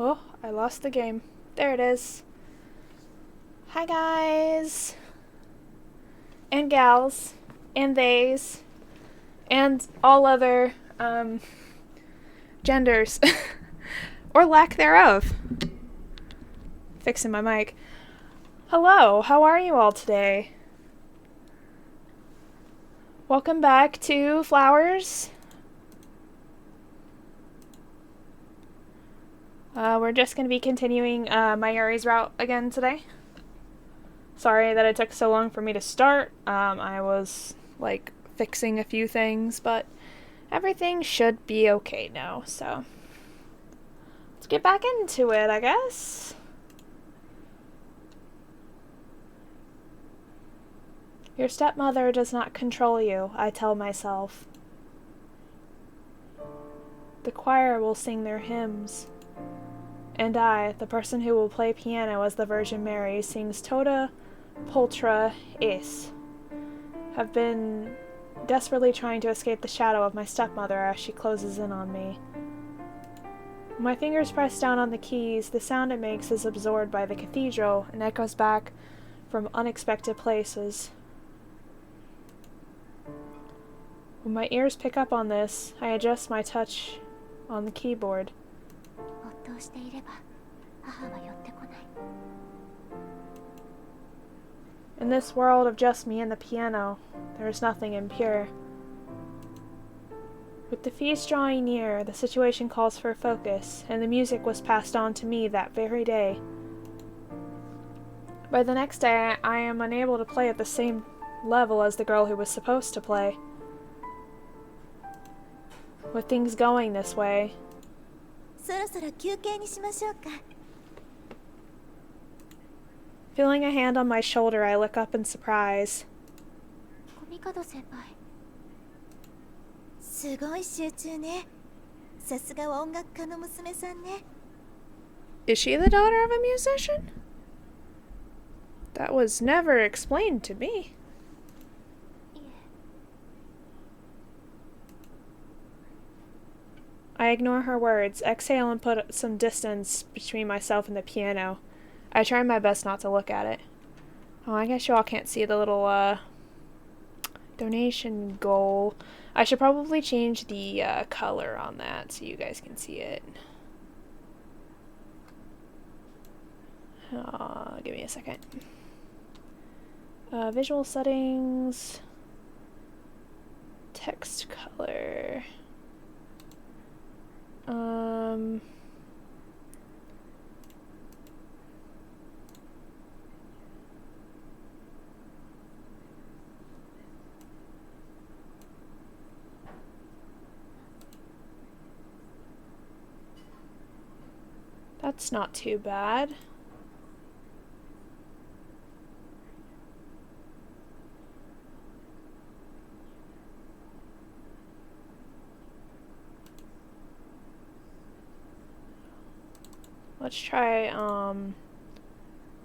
Oh, I lost the game. There it is. Hi guys. And gals. And theys. And all other, genders. Or lack thereof. Fixing my mic. Hello, how are you all today? Welcome back to Flowers. We're just going to be continuing Mayuri's route again today. Sorry that it took so long for me to start. I was, like, fixing a few things, but everything should be okay now, so let's get back into it, I guess. Your stepmother does not control you, I tell myself. The choir will sing their hymns. And I, the person who will play piano as the Virgin Mary, sings Toda Poltra Es, have been desperately trying to escape the shadow of my stepmother as she closes in on me. When my fingers press down on the keys, the sound it makes is absorbed by the cathedral and echoes back from unexpected places. When my ears pick up on this, I adjust my touch on the keyboard. In this world of just me and the piano, there is nothing impure. With the feast drawing near, the situation calls for focus, and the music was passed on to me that very day. By the next day, I am unable to play at the same level as the girl who was supposed to play. With things going this way, feeling a hand on my shoulder, I look up in surprise. Is she the daughter of a musician? That was never explained to me. I ignore her words, exhale and put some distance between myself and the piano. I try my best not to look at it. Oh, I guess y'all can't see the little, donation goal. I should probably change the, color on that so you guys can see it. Give me a second. Visual settings. Text color. That's not too bad. Let's try, yeah,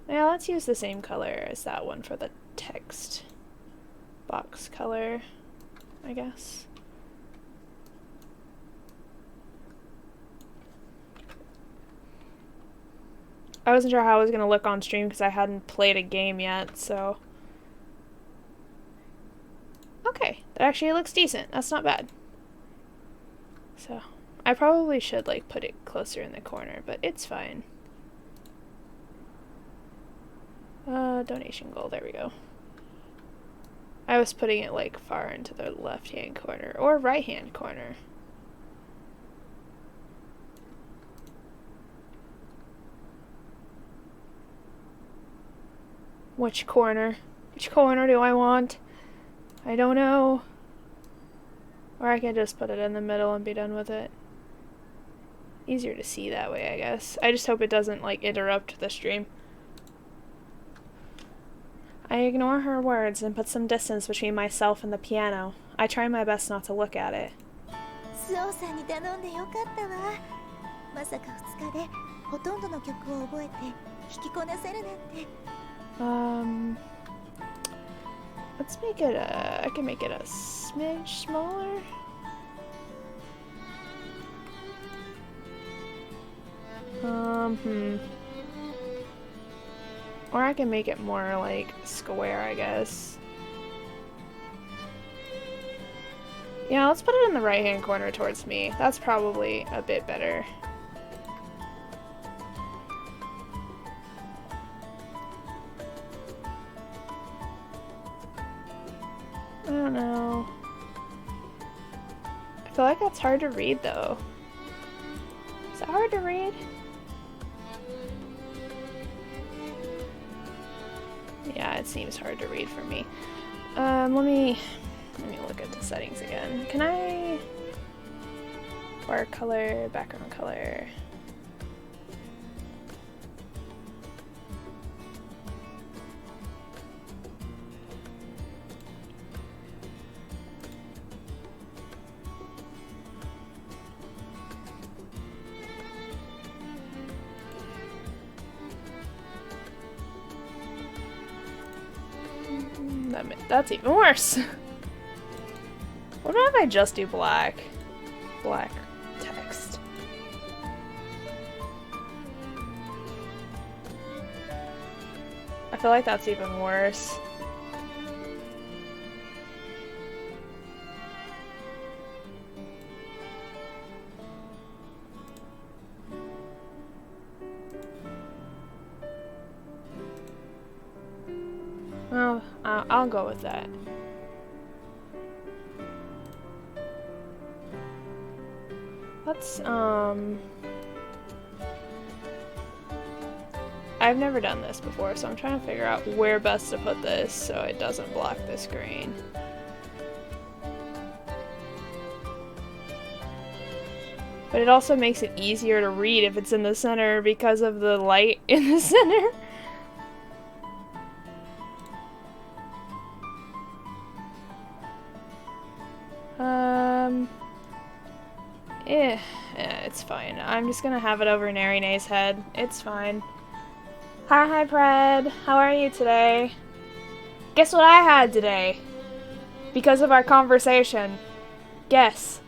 let's use the same color as that one for the text box color, I guess. I wasn't sure how I was going to look on stream because I hadn't played a game yet, so. Okay, that actually looks decent. That's not bad. So, I probably should, like, put it closer in the corner, but it's fine. Donation goal, there we go. I was putting it, like, far into the left-hand corner, or right-hand corner. Which corner? Which corner do I want? I don't know. Or I can just put it in the middle and be done with it. Easier to see that way, I guess. I just hope it doesn't, like, interrupt the stream. I ignore her words and put some distance between myself and the piano. I try my best not to look at it. Let's make it I can make it a smidge smaller. Or I can make it more, like, square, I guess. Yeah, let's put it in the right-hand corner towards me. That's probably a bit better. I don't know. I feel like that's hard to read, though. Is it hard to read? Yeah, it seems hard to read for me. Let me look at the settings again. Can I... Bar color, background color... That's even worse. What about if I just do black? Black text. I feel like that's even worse. Well, I'll go with that. Let's, I've never done this before, so I'm trying to figure out where best to put this so it doesn't block the screen. But it also makes it easier to read if it's in the center because of the light in the center. It's fine. I'm just gonna have it over Narine's head. It's fine. Hi, Pred. How are you today? Guess what I had today? Because of our conversation. Guess.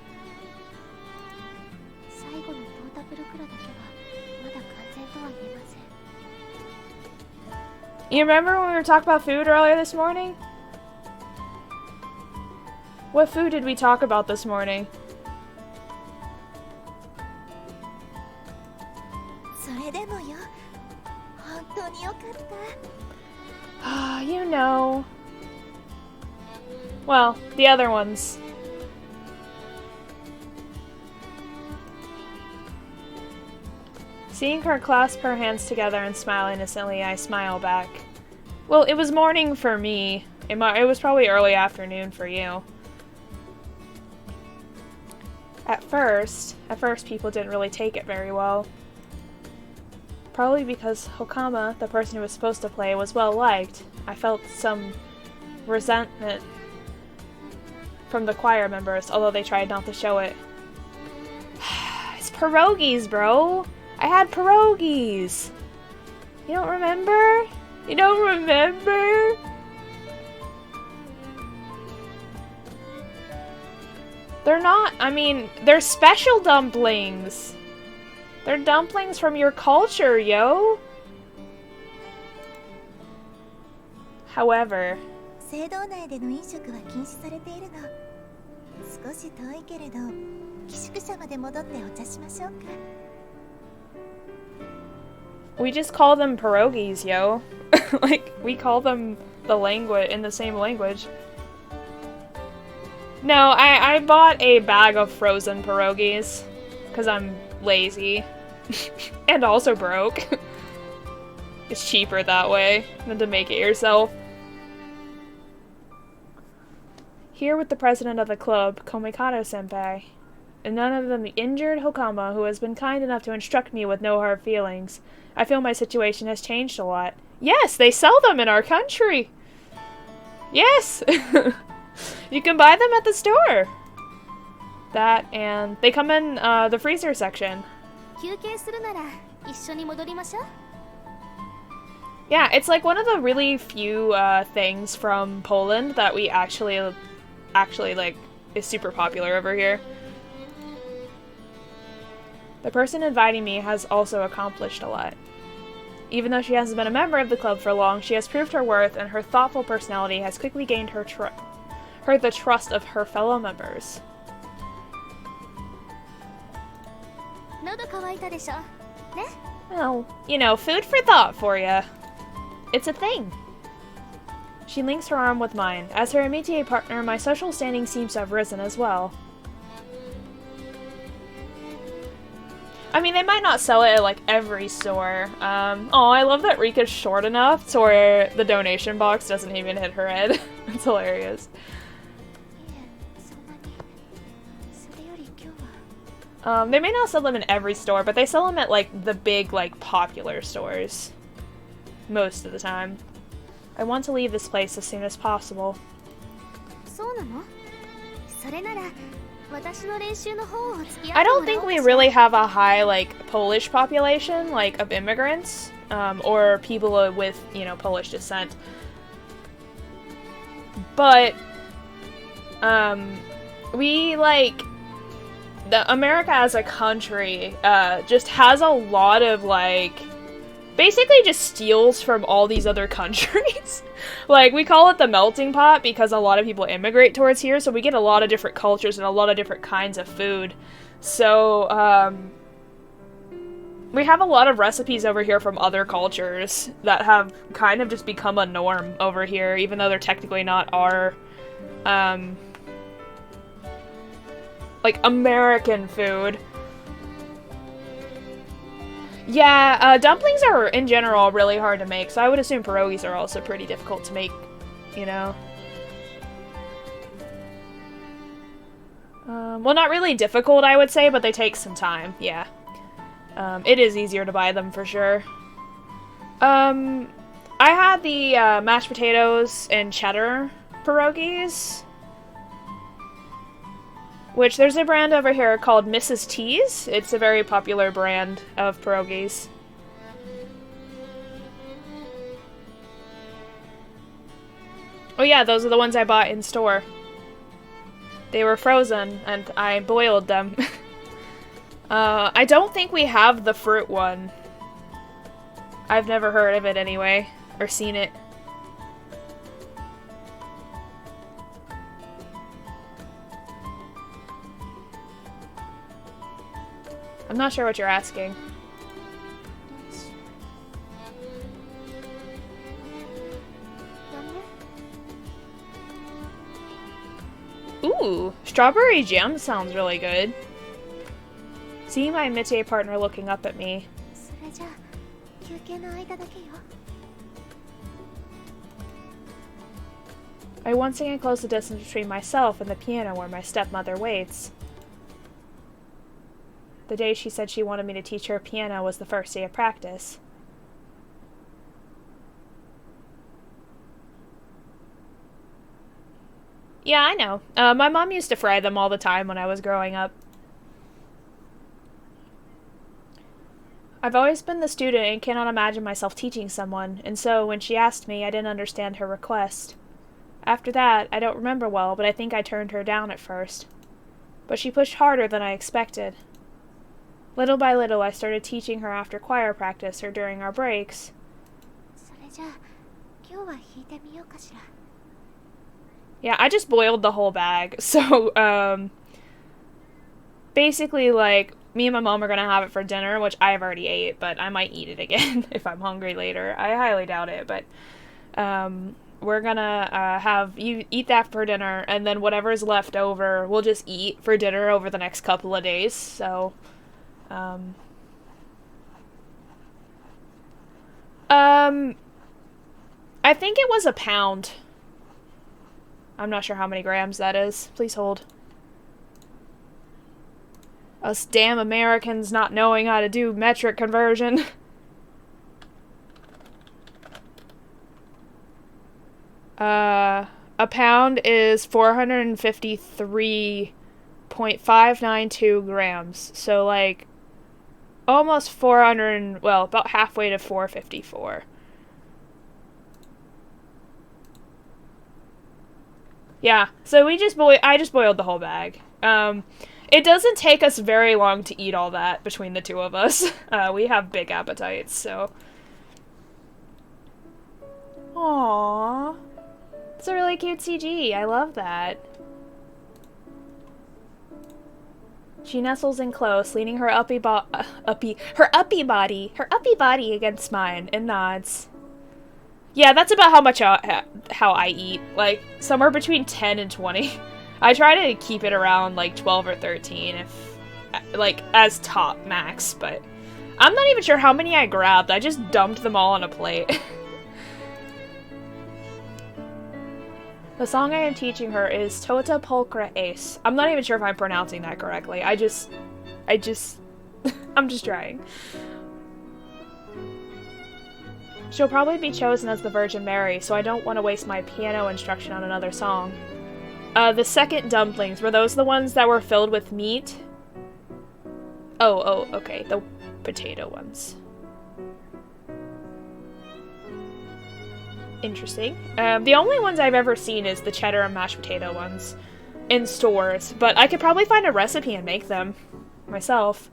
You remember when we were talking about food earlier this morning? What food did we talk about this morning? You know. Well, the other ones. Seeing her clasp her hands together and smile innocently, I smile back. Well, it was morning for me. It was probably early afternoon for you. At first people didn't really take it very well. Probably because Hokama, the person who was supposed to play, was well liked. I felt some resentment from the choir members, although they tried not to show it. It's pierogies, bro! I had pierogies! You don't remember? You don't remember? They're not, I mean, they're special dumplings! They're dumplings from your culture, yo! However... We just call them pierogies, yo. Like, we call them the language in the same language. No, I bought a bag of frozen pierogies. Because I'm lazy. And also broke. It's cheaper that way than to make it yourself. Here with the president of the club, Komikado-senpai, and none other than the injured Hokama, who has been kind enough to instruct me with no hard feelings. I feel my situation has changed a lot. Yes, they sell them in our country! Yes! You can buy them at the store! That, and they come in the freezer section. Yeah, it's like one of the really few things from Poland that we actually like is super popular over here. The person inviting me has also accomplished a lot. Even though she hasn't been a member of the club for long, she has proved her worth, and her thoughtful personality has quickly gained her the trust of her fellow members. Well, you know, food for thought for ya. It's a thing. She links her arm with mine. As her amitié partner, my social standing seems to have risen as well. I mean, they might not sell it at, like, every store. Oh, I love that Rika's short enough to where the donation box doesn't even hit her head. It's hilarious. They may not sell them in every store, but they sell them at, like, the big, like, popular stores. Most of the time. I want to leave this place as soon as possible. I don't think we really have a high, like, Polish population, like, of immigrants, or people with, you know, Polish descent. But, we, like, America as a country, just has a lot of, like, basically just steals from all these other countries. Like, we call it the melting pot because a lot of people immigrate towards here, so we get a lot of different cultures and a lot of different kinds of food. So, we have a lot of recipes over here from other cultures that have kind of just become a norm over here, even though they're technically not our, like, American food. Yeah, dumplings are, in general, really hard to make, so I would assume pierogies are also pretty difficult to make, you know. Well, not really difficult, I would say, but they take some time, yeah. It is easier to buy them, for sure. I had the, mashed potatoes and cheddar pierogies. Which, there's a brand over here called Mrs. T's. It's a very popular brand of pierogies. Oh yeah, those are the ones I bought in store. They were frozen, and I boiled them. I don't think we have the fruit one. I've never heard of it anyway, or seen it. I'm not sure what you're asking. Ooh, strawberry jam sounds really good. See my métier partner looking up at me. I once again close the distance between myself and the piano where my stepmother waits. The day she said she wanted me to teach her piano was the first day of practice. Yeah, I know. My mom used to fry them all the time when I was growing up. I've always been the student and cannot imagine myself teaching someone, and so when she asked me, I didn't understand her request. After that, I don't remember well, but I think I turned her down at first. But she pushed harder than I expected. Little by little, I started teaching her after choir practice or during our breaks. Yeah, I just boiled the whole bag. So, basically, like, me and my mom are gonna have it for dinner, which I've already ate, but I might eat it again if I'm hungry later. I highly doubt it, but, we're gonna, have you eat that for dinner, and then whatever's left over, we'll just eat for dinner over the next couple of days, so... I think it was a pound. I'm not sure how many grams that is. Please hold. Us damn Americans not knowing how to do metric conversion. A pound is 453.592 grams. So, like, almost 400, well, about halfway to 454. Yeah, so I just boiled the whole bag. It doesn't take us very long to eat all that between the two of us. We have big appetites, so. Aww. It's a really cute CG. I love that. She nestles in close, leaning her uppy body against mine, and nods. Yeah, that's about how much how I eat. Like, somewhere between 10 and 20. I try to keep it around, like, 12 or 13, if, like, as top max, but I'm not even sure how many I grabbed. I just dumped them all on a plate. The song I am teaching her is Tota Pulchra Ace. I'm not even sure if I'm pronouncing that correctly. I'm just trying. She'll probably be chosen as the Virgin Mary, so I don't want to waste my piano instruction on another song. The second dumplings, were those the ones that were filled with meat? Oh, okay, the potato ones. Interesting. The only ones I've ever seen is the cheddar and mashed potato ones in stores, but I could probably find a recipe and make them myself.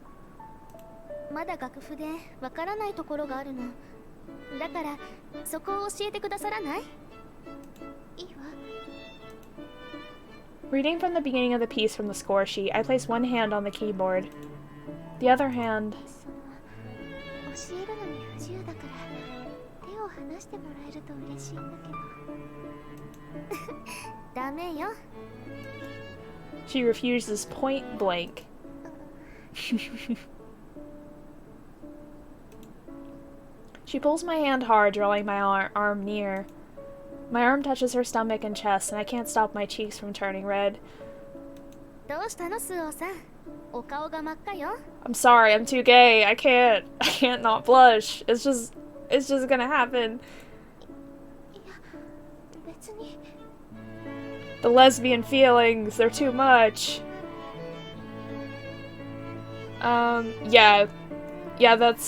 Reading from the beginning of the piece from the score sheet, I place one hand on the keyboard. The other hand... She refuses point blank. She pulls my hand hard, drawing my arm near. My arm touches her stomach and chest, and I can't stop my cheeks from turning red. I'm sorry, I'm too gay. I can't not blush. It's just gonna happen. The lesbian feelings, they're too much. Yeah, that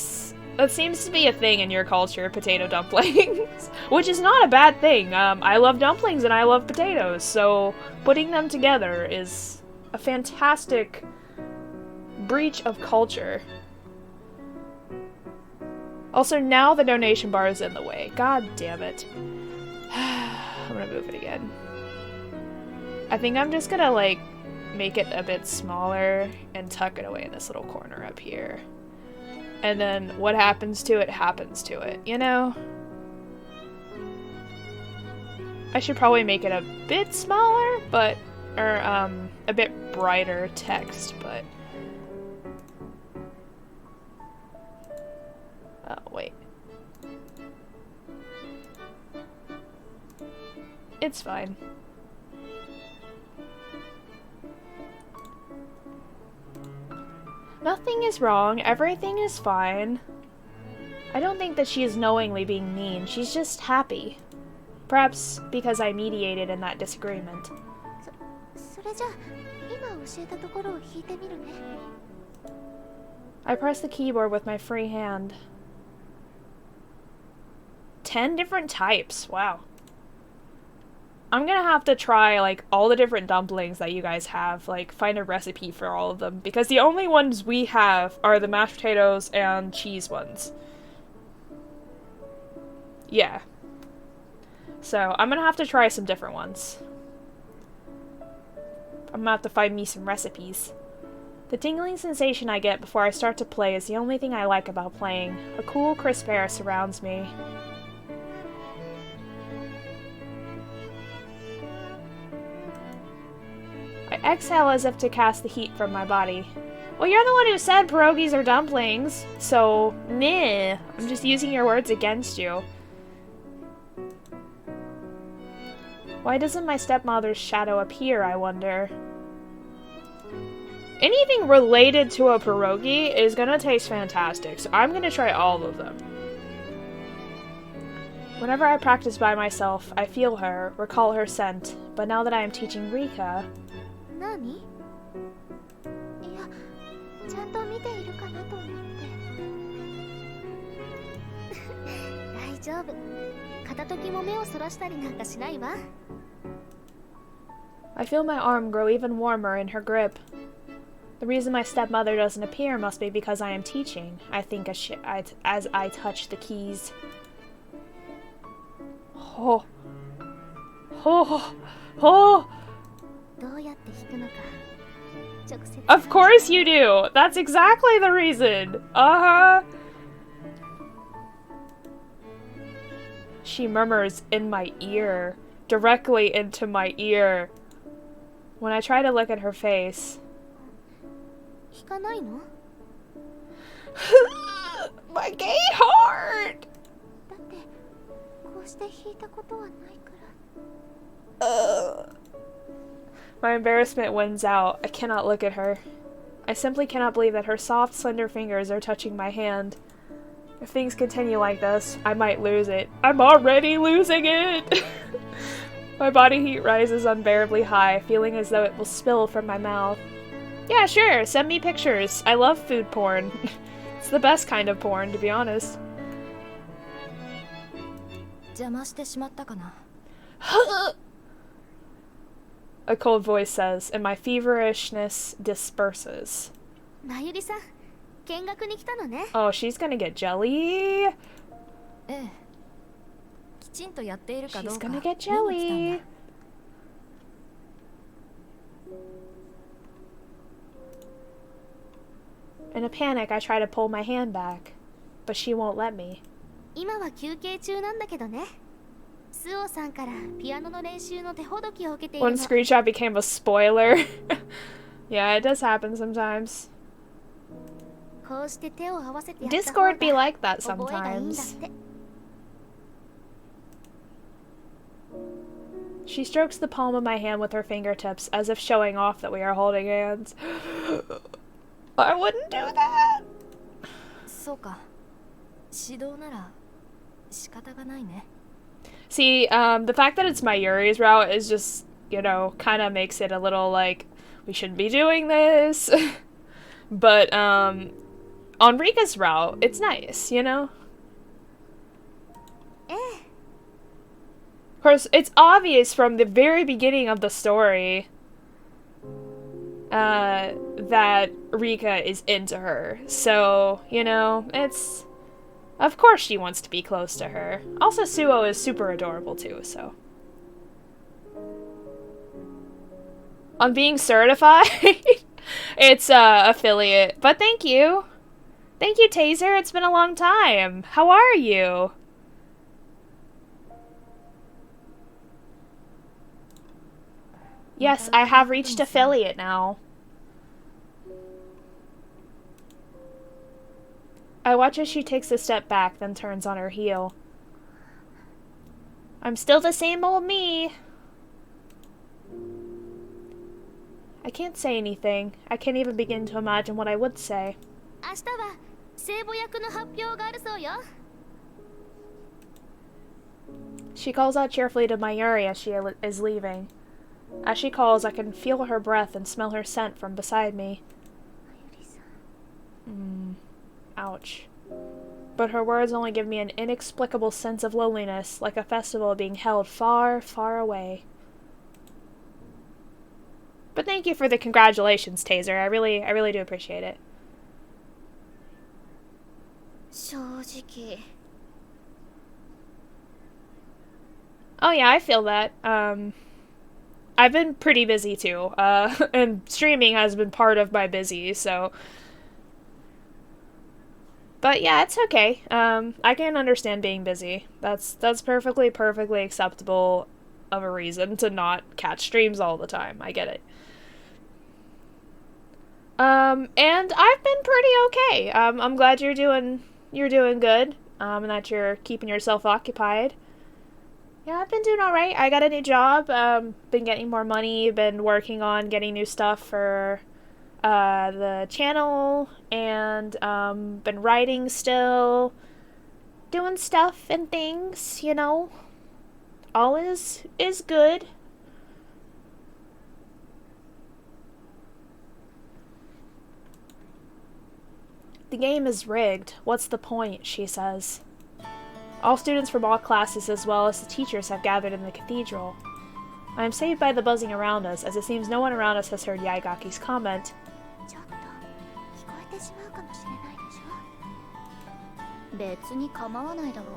seems to be a thing in your culture, potato dumplings. Which is not a bad thing. I love dumplings and I love potatoes, so putting them together is a fantastic breach of culture. Also, now the donation bar is in the way. God damn it. I'm gonna move it again. I think I'm just gonna, like, make it a bit smaller and tuck it away in this little corner up here. And then what happens to it, you know? I should probably make it a bit smaller, but, or, a bit brighter text, but... Oh, wait. It's fine. Nothing is wrong. Everything is fine. I don't think that she is knowingly being mean. She's just happy. Perhaps because I mediated in that disagreement. I press the keyboard with my free hand. 10 different types. Wow. I'm gonna have to try, like, all the different dumplings that you guys have, like, find a recipe for all of them, because the only ones we have are the mashed potatoes and cheese ones. Yeah. So, I'm gonna have to try some different ones. I'm gonna have to find me some recipes. The tingling sensation I get before I start to play is the only thing I like about playing. A cool, crisp air surrounds me. I exhale as if to cast the heat from my body. Well, you're the one who said pierogies are dumplings, so meh. I'm just using your words against you. Why doesn't my stepmother's shadow appear, I wonder? Anything related to a pierogi is gonna taste fantastic, so I'm gonna try all of them. Whenever I practice by myself, I feel her, recall her scent, but now that I am teaching Rika... Nani? I feel my arm grow even warmer in her grip. The reason my stepmother doesn't appear must be because I am teaching, I think as I touch the keys. Oh. Oh. Oh. Of course you do! That's exactly the reason! Uh-huh! She murmurs in my ear. Directly into my ear. When I try to look at her face... My gay heart! My embarrassment wins out. I cannot look at her. I simply cannot believe that her soft, slender fingers are touching my hand. If things continue like this, I might lose it. I'm already losing it! My body heat rises unbearably high, feeling as though it will spill from my mouth. Yeah, sure, send me pictures. I love food porn. It's the best kind of porn, to be honest. A cold voice says, and my feverishness disperses. Oh, she's gonna get jelly. She's gonna get jelly. In a panic, I try to pull my hand back, but she won't let me. One screenshot became a spoiler. Yeah, it does happen sometimes. Discord be like that sometimes. She strokes the palm of my hand with her fingertips, as if showing off that we are holding hands. I wouldn't do that! See, the fact that it's Mayuri's route is just, you know, kind of makes it a little like, we shouldn't be doing this. But, on Rika's route, it's nice, you know? Of course, it's obvious from the very beginning of the story that Rika is into her. So, you know, it's... Of course she wants to be close to her. Also, Suo is super adorable too, so... On being certified? It's, affiliate. But thank you! Thank you, Taser. It's been a long time. How are you? Yes, I have reached affiliate now. I watch as she takes a step back, then turns on her heel. I'm still the same old me. I can't say anything. I can't even begin to imagine what I would say. She calls out cheerfully to Mayuri as she is leaving. As she calls, I can feel her breath and smell her scent from beside me. Ouch. But her words only give me an inexplicable sense of loneliness, like a festival being held far, far away. But thank you for the congratulations, Taser. I really do appreciate it. Oh yeah, I feel that. I've been pretty busy too, and streaming has been part of my busy, so... But yeah, it's okay. I can understand being busy. That's perfectly acceptable of a reason to not catch streams all the time. I get it. And I've been pretty okay. I'm glad you're doing good, and that you're keeping yourself occupied. Yeah, I've been doing alright. I got a new job, been getting more money, been working on getting new stuff for the channel, and been writing still, doing stuff and things, you know. All is good. The game is rigged. What's the point? She says. All students from all classes as well as the teachers have gathered in the cathedral. I am saved by the buzzing around us, as it seems no one around us has heard Yaigaki's comment. ちょっと聞こえてしまうかもしれないでしょ。別に構わないだろう。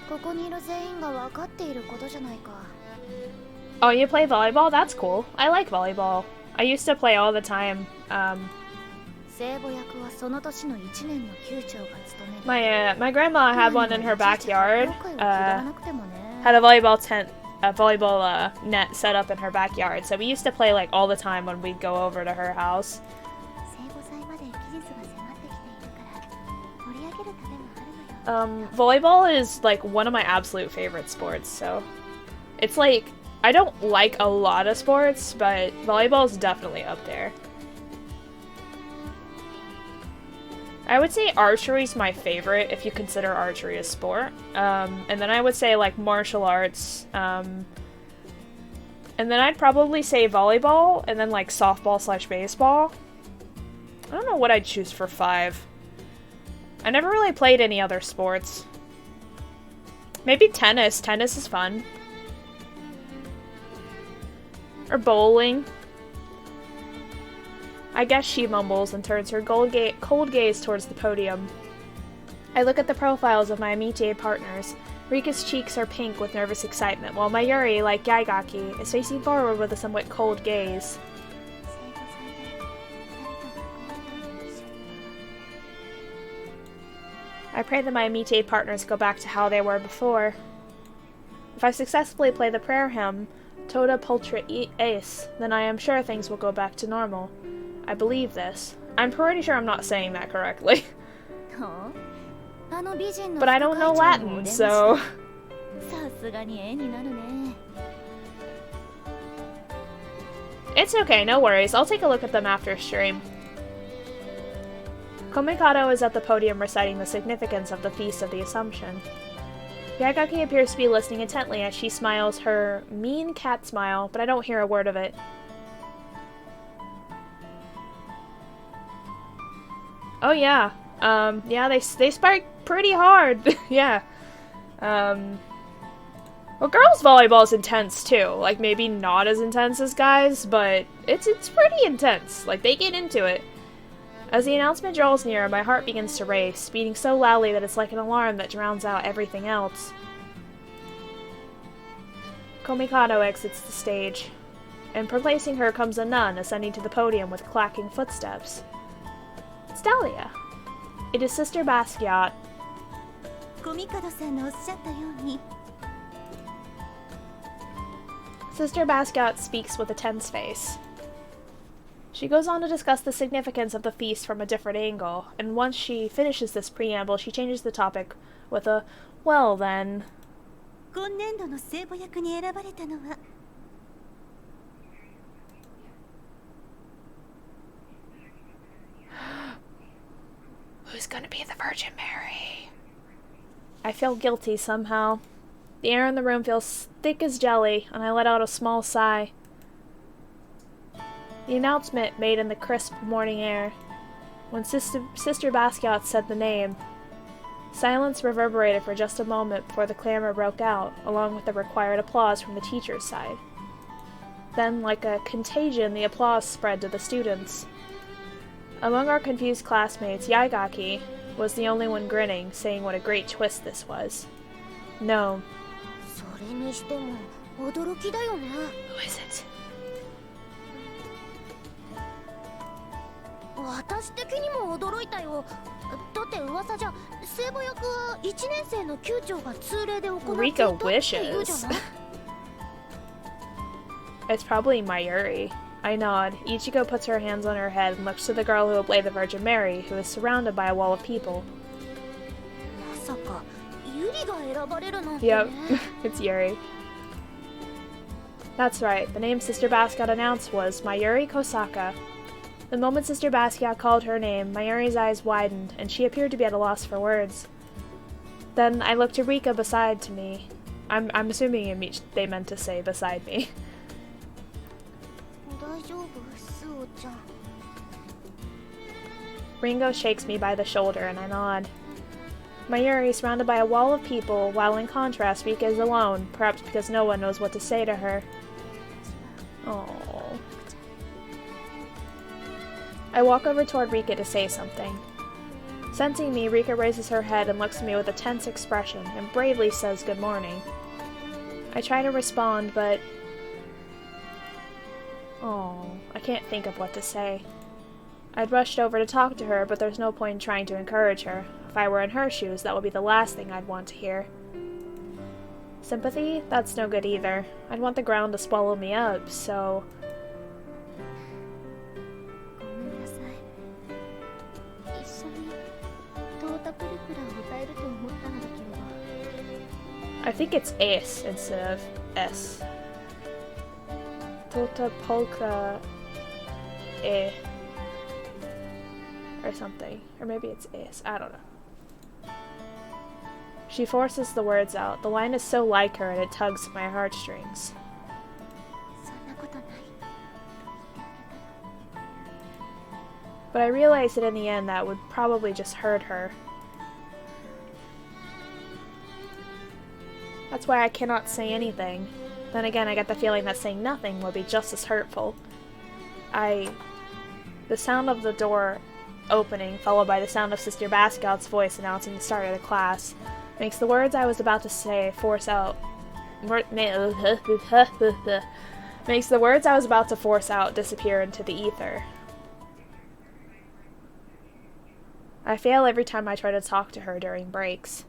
ここにいる全員が分かっていることじゃないか。Oh, you play volleyball? That's cool. I like volleyball. I used to play all the time. 聖母役はその年の1年の級長が務める。My grandma had one in her backyard. Had a volleyball net set up in her backyard, so we used to play like all the time when we'd go over to her house. Volleyball is like one of my absolute favorite sports, so it's like I don't like a lot of sports, but volleyball is definitely up there. I would say archery is my favorite if you consider archery a sport. And then I would say like martial arts. And then I'd probably say volleyball and then like softball/baseball. I don't know what I'd choose for 5. I never really played any other sports. Maybe tennis. Tennis is fun. Or bowling. I guess she mumbles and turns her cold gaze towards the podium. I look at the profiles of my Amite partners. Rika's cheeks are pink with nervous excitement, while Mayuri, like Yaigaki, is facing forward with a somewhat cold gaze. I pray that my Amite partners go back to how they were before. If I successfully play the prayer hymn, Toda Pultra Ace, then I am sure things will go back to normal. I believe this. I'm pretty sure I'm not saying that correctly. But I don't know Latin, so... It's okay, no worries. I'll take a look at them after stream. Komikado is at the podium reciting the significance of the Feast of the Assumption. Yaigaki appears to be listening intently as she smiles her mean cat smile, but I don't hear a word of it. Oh yeah. Yeah, they spike pretty hard. Yeah. Well, girls volleyball is intense too. Like, maybe not as intense as guys, but it's pretty intense. Like, they get into it. As the announcement draws nearer, my heart begins to race, beating so loudly that it's like an alarm that drowns out everything else. Komikado exits the stage, and replacing her comes a nun ascending to the podium with clacking footsteps. It's Dahlia. It is Sister Basquiat. Sister Basquiat speaks with a tense face. She goes on to discuss the significance of the feast from a different angle, and once she finishes this preamble, she changes the topic with a, well then. Who's gonna be the Virgin Mary? I feel guilty somehow. The air in the room feels thick as jelly, and I let out a small sigh. The announcement made in the crisp morning air. When Sister Basquiat said the name, silence reverberated for just a moment before the clamor broke out, along with the required applause from the teacher's side. Then, like a contagion, the applause spread to the students. Among our confused classmates, Yaigaki was the only one grinning, saying what a great twist this was. No. Who is it? 私的にも驚いたよ。だって噂じゃ聖母役は1年生の級長が通例で行っていたっていうじゃない。It's probably Mayuri. I nod. Ichigo puts her hands on her head and looks to the girl who will play the Virgin Mary, who is surrounded by a wall of people. Yep, it's Yuri. That's right. The name Sister Basquiat announced was Mayuri Kosaka. The moment Sister Basquiat called her name, Mayuri's eyes widened, and she appeared to be at a loss for words. Then I looked to Rika beside me. I'm assuming they meant to say beside me. Ringo shakes me by the shoulder, and I nod. Mayuri is surrounded by a wall of people, while in contrast Rika is alone, perhaps because no one knows what to say to her. I walk over toward Rika to say something. Sensing me, Rika raises her head and looks at me with a tense expression and bravely says good morning. I try to respond, but... oh, I can't think of what to say. I'd rushed over to talk to her, but there's no point in trying to encourage her. If I were in her shoes, that would be the last thing I'd want to hear. Sympathy? That's no good either. I'd want the ground to swallow me up, so... I think it's S instead of S. Tota polka e. Or something. Or maybe it's S. I don't know. She forces the words out. The line is so like her and it tugs at my heartstrings. But I realized that in the end that would probably just hurt her. That's why I cannot say anything. Then again, I get the feeling that saying nothing would be just as hurtful. The sound of the door opening, followed by the sound of Sister Basquiat's voice announcing the start of the class, makes the words I was about to say makes the words I was about to force out disappear into the ether. I fail every time I try to talk to her during breaks.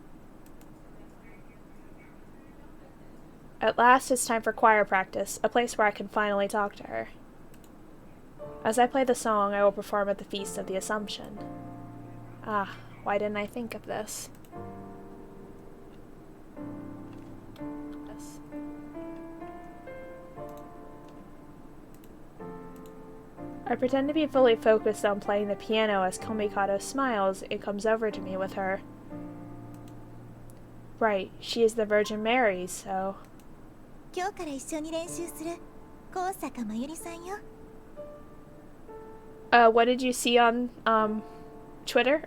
At last, it's time for choir practice, a place where I can finally talk to her. As I play the song, I will perform at the Feast of the Assumption. Ah, why didn't I think of this? I pretend to be fully focused on playing the piano as Komikado smiles and comes over to me with her. Right, she is the Virgin Mary, so... what did you see on, Twitter?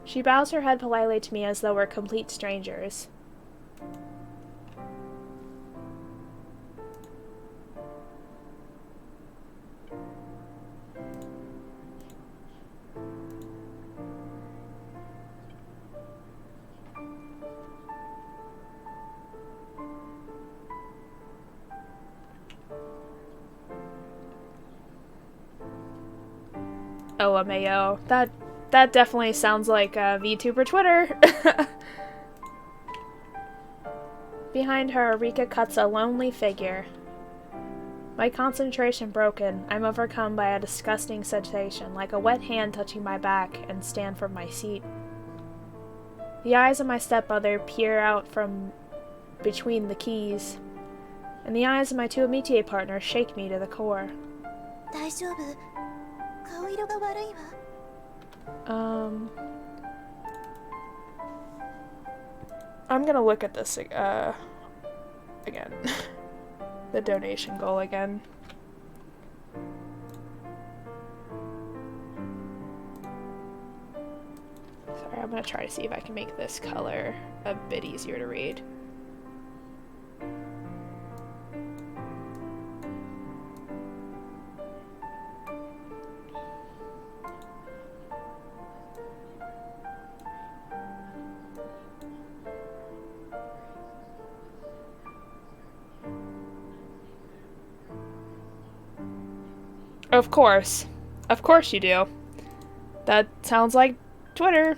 She bows her head politely to me as though we're complete strangers. LMAO. That definitely sounds like VTuber Twitter. Behind her, Rika cuts a lonely figure. My concentration broken, I'm overcome by a disgusting sensation, like a wet hand touching my back, and stand from my seat. The eyes of my stepmother peer out from between the keys, and the eyes of my two amitié partners shake me to the core. I'm gonna look at this again. The donation goal again. Sorry, I'm gonna try to see if I can make this color a bit easier to read. Of course. Of course you do. That sounds like Twitter.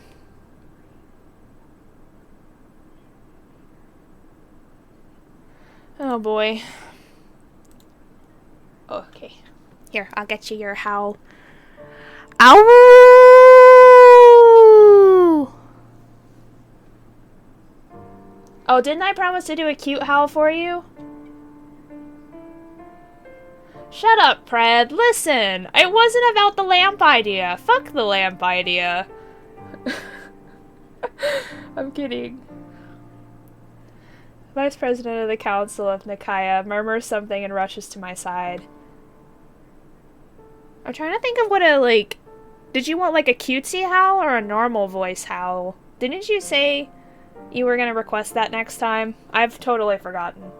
Oh boy. Okay. Here, I'll get you your howl. Ow! Oh, didn't I promise to do a cute howl for you? Shut up, Pred. Listen, it wasn't about the lamp idea. Fuck the lamp idea. I'm kidding. Vice President of the Council of Nikaya murmurs something and rushes to my side. I'm trying to think of what a, like... Did you want, like, a cutesy howl or a normal voice howl? Didn't you say you were gonna request that next time? I've totally forgotten.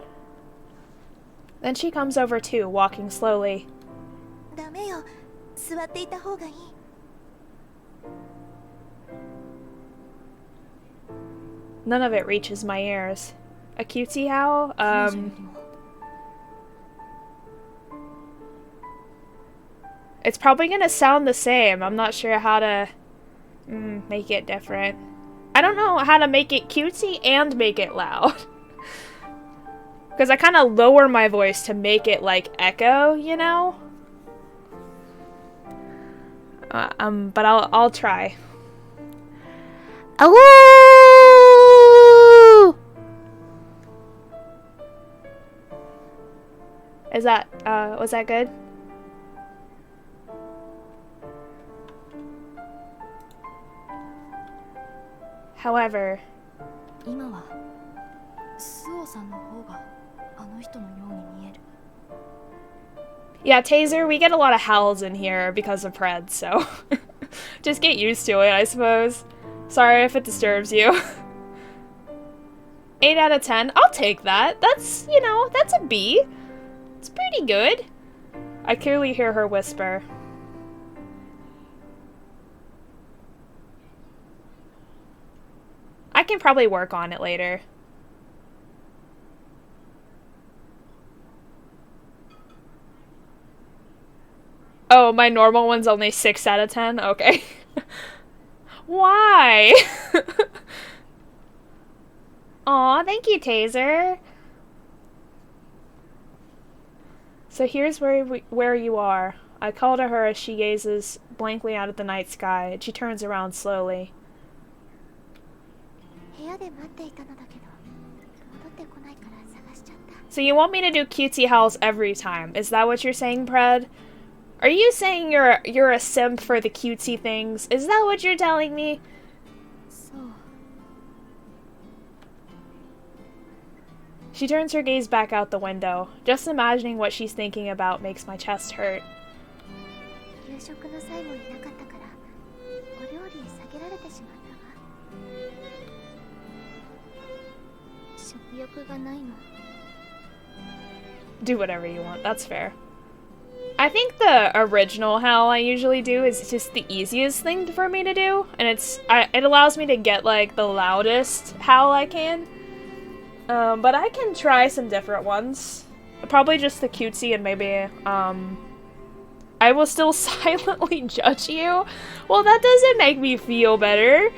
Then she comes over too, walking slowly. ダメよ。座っていた方がいい。None of it reaches my ears. A cutesy howl? It's probably gonna sound the same. I'm not sure how to make it different. I don't know how to make it cutesy and make it loud. Because I kind of lower my voice to make it like echo, you know? But I'll try. Oh! Is that was that good? However, yeah, Taser, we get a lot of howls in here because of Pred, so just get used to it, I suppose. Sorry if it disturbs you. 8 out of 10. I'll take that. That's, you know, that's a B. It's pretty good. I clearly hear her whisper. I can probably work on it later. Oh, my normal one's only 6 out of 10? Okay. Why? Aw, thank you, Taser. So here's where you are. I call to her as she gazes blankly out at the night sky, and she turns around slowly. So you want me to do cutesy howls every time? Is that what you're saying, Pred? Are you saying you're a simp for the cutesy things? Is that what you're telling me? She turns her gaze back out the window. Just imagining what she's thinking about makes my chest hurt. Do whatever you want, that's fair. I think the original howl I usually do is just the easiest thing for me to do, and it allows me to get like the loudest howl I can. But I can try some different ones. Probably just the cutesy and maybe I will still silently judge you. Well, that doesn't make me feel better.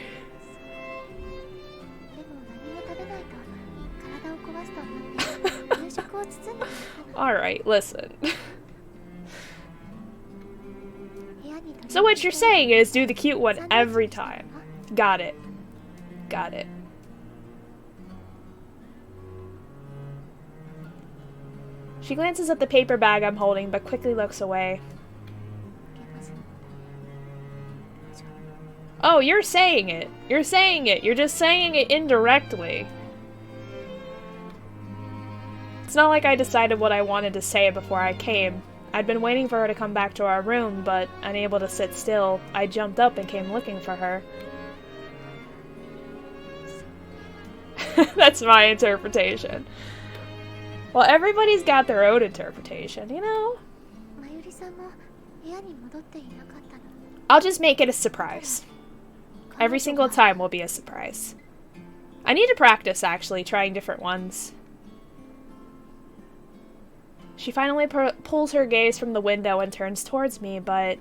Alright, listen. So what you're saying is do the cute one every time. Got it. Got it. She glances at the paper bag I'm holding, but quickly looks away. Oh, you're saying it. You're saying it. You're just saying it indirectly. It's not like I decided what I wanted to say before I came. I'd been waiting for her to come back to our room, but unable to sit still, I jumped up and came looking for her. That's my interpretation. Well, everybody's got their own interpretation, you know? I'll just make it a surprise. Every single time will be a surprise. I need to practice, actually, trying different ones. She finally pulls her gaze from the window and turns towards me, but...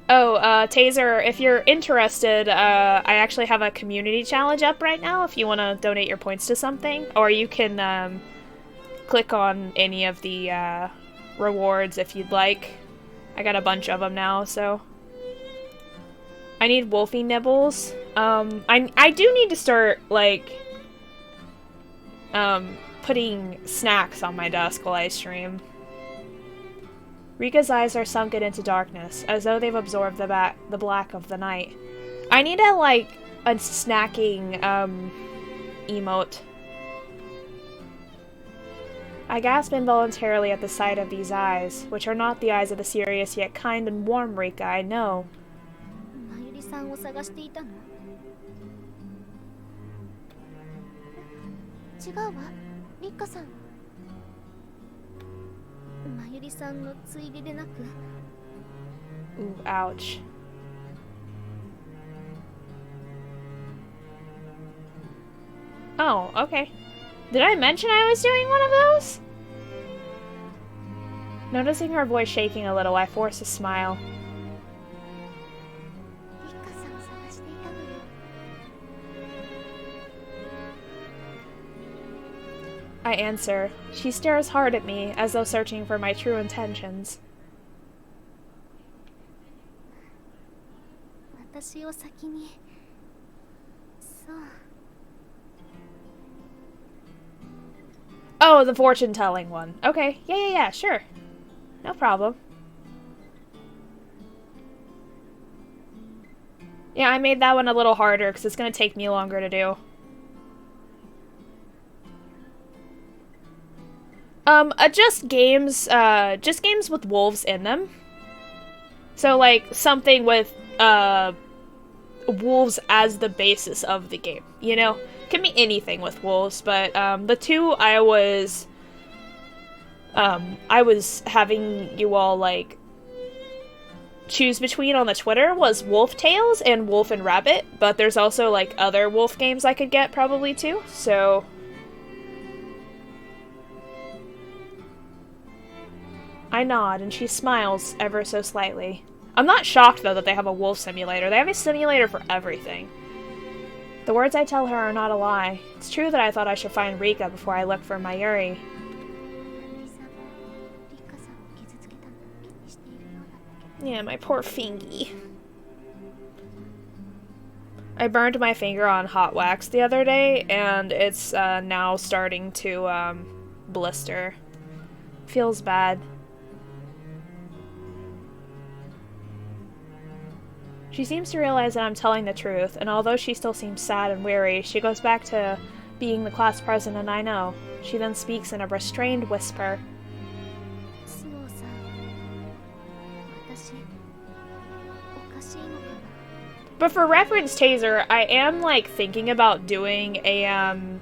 Oh, Taser, if you're interested, I actually have a community challenge up right now if you want to donate your points to something. Or you can, click on any of the, rewards if you'd like. I got a bunch of them now, so... I need Wolfie Nibbles. I do need to start, like... putting snacks on my desk while I stream. Rika's eyes are sunken into darkness, as though they've absorbed the black of the night. I need a, like, a snacking, emote. I gasp involuntarily at the sight of these eyes, which are not the eyes of the serious yet kind and warm Rika I know. Mayuri さんのついででなく Ooh, ouch. Oh, okay. Did I mention I was doing one of those? Noticing her voice shaking a little, I forced a smile. I answer. She stares hard at me, as though searching for my true intentions. 私を先にそう Oh, the fortune-telling one. Okay, yeah, sure. No problem. Yeah, I made that one a little harder because it's going to take me longer to do. Just games with wolves in them. So, like, something with, wolves as the basis of the game, you know? Can be anything with wolves, but, the two I was having you all, like, choose between on the Twitter was Wolf Tales and Wolf and Rabbit, but there's also, like, other wolf games I could get probably too, so... I nod, and she smiles ever so slightly. I'm not shocked, though, that they have a wolf simulator. They have a simulator for everything. The words I tell her are not a lie. It's true that I thought I should find Rika before I looked for Mayuri. Yeah, my poor fingy. I burned my finger on hot wax the other day, and it's now starting to blister. Feels bad. She seems to realize that I'm telling the truth, and although she still seems sad and weary, she goes back to being the class president I know. She then speaks in a restrained whisper. But for reference, Taser, I am, like, thinking about doing a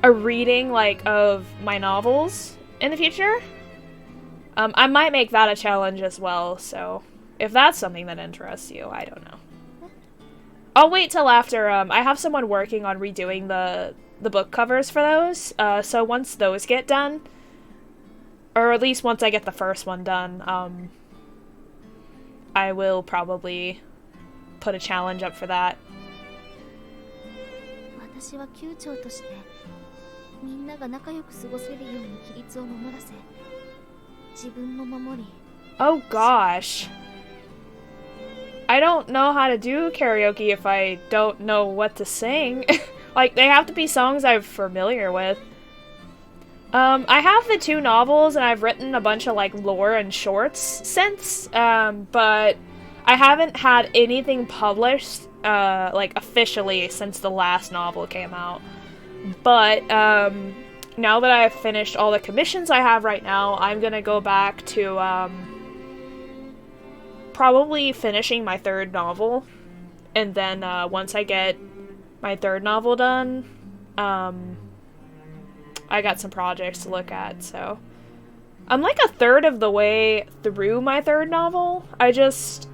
reading, like, of my novels in the future. I might make that a challenge as well, so... If that's something that interests you, I don't know. I'll wait till after, I have someone working on redoing the book covers for those, so once those get done, or at least once I get the first one done, I will probably put a challenge up for that. Oh gosh. I don't know how to do karaoke if I don't know what to sing. Like, they have to be songs I'm familiar with. I have the two novels, and I've written a bunch of, like, lore and shorts since, but I haven't had anything published, like, officially since the last novel came out. But, now that I've finished all the commissions I have right now, I'm gonna go back to, probably finishing my third novel, and then once I get my third novel done, I got some projects to look at, so I'm like a third of the way through my third novel. I just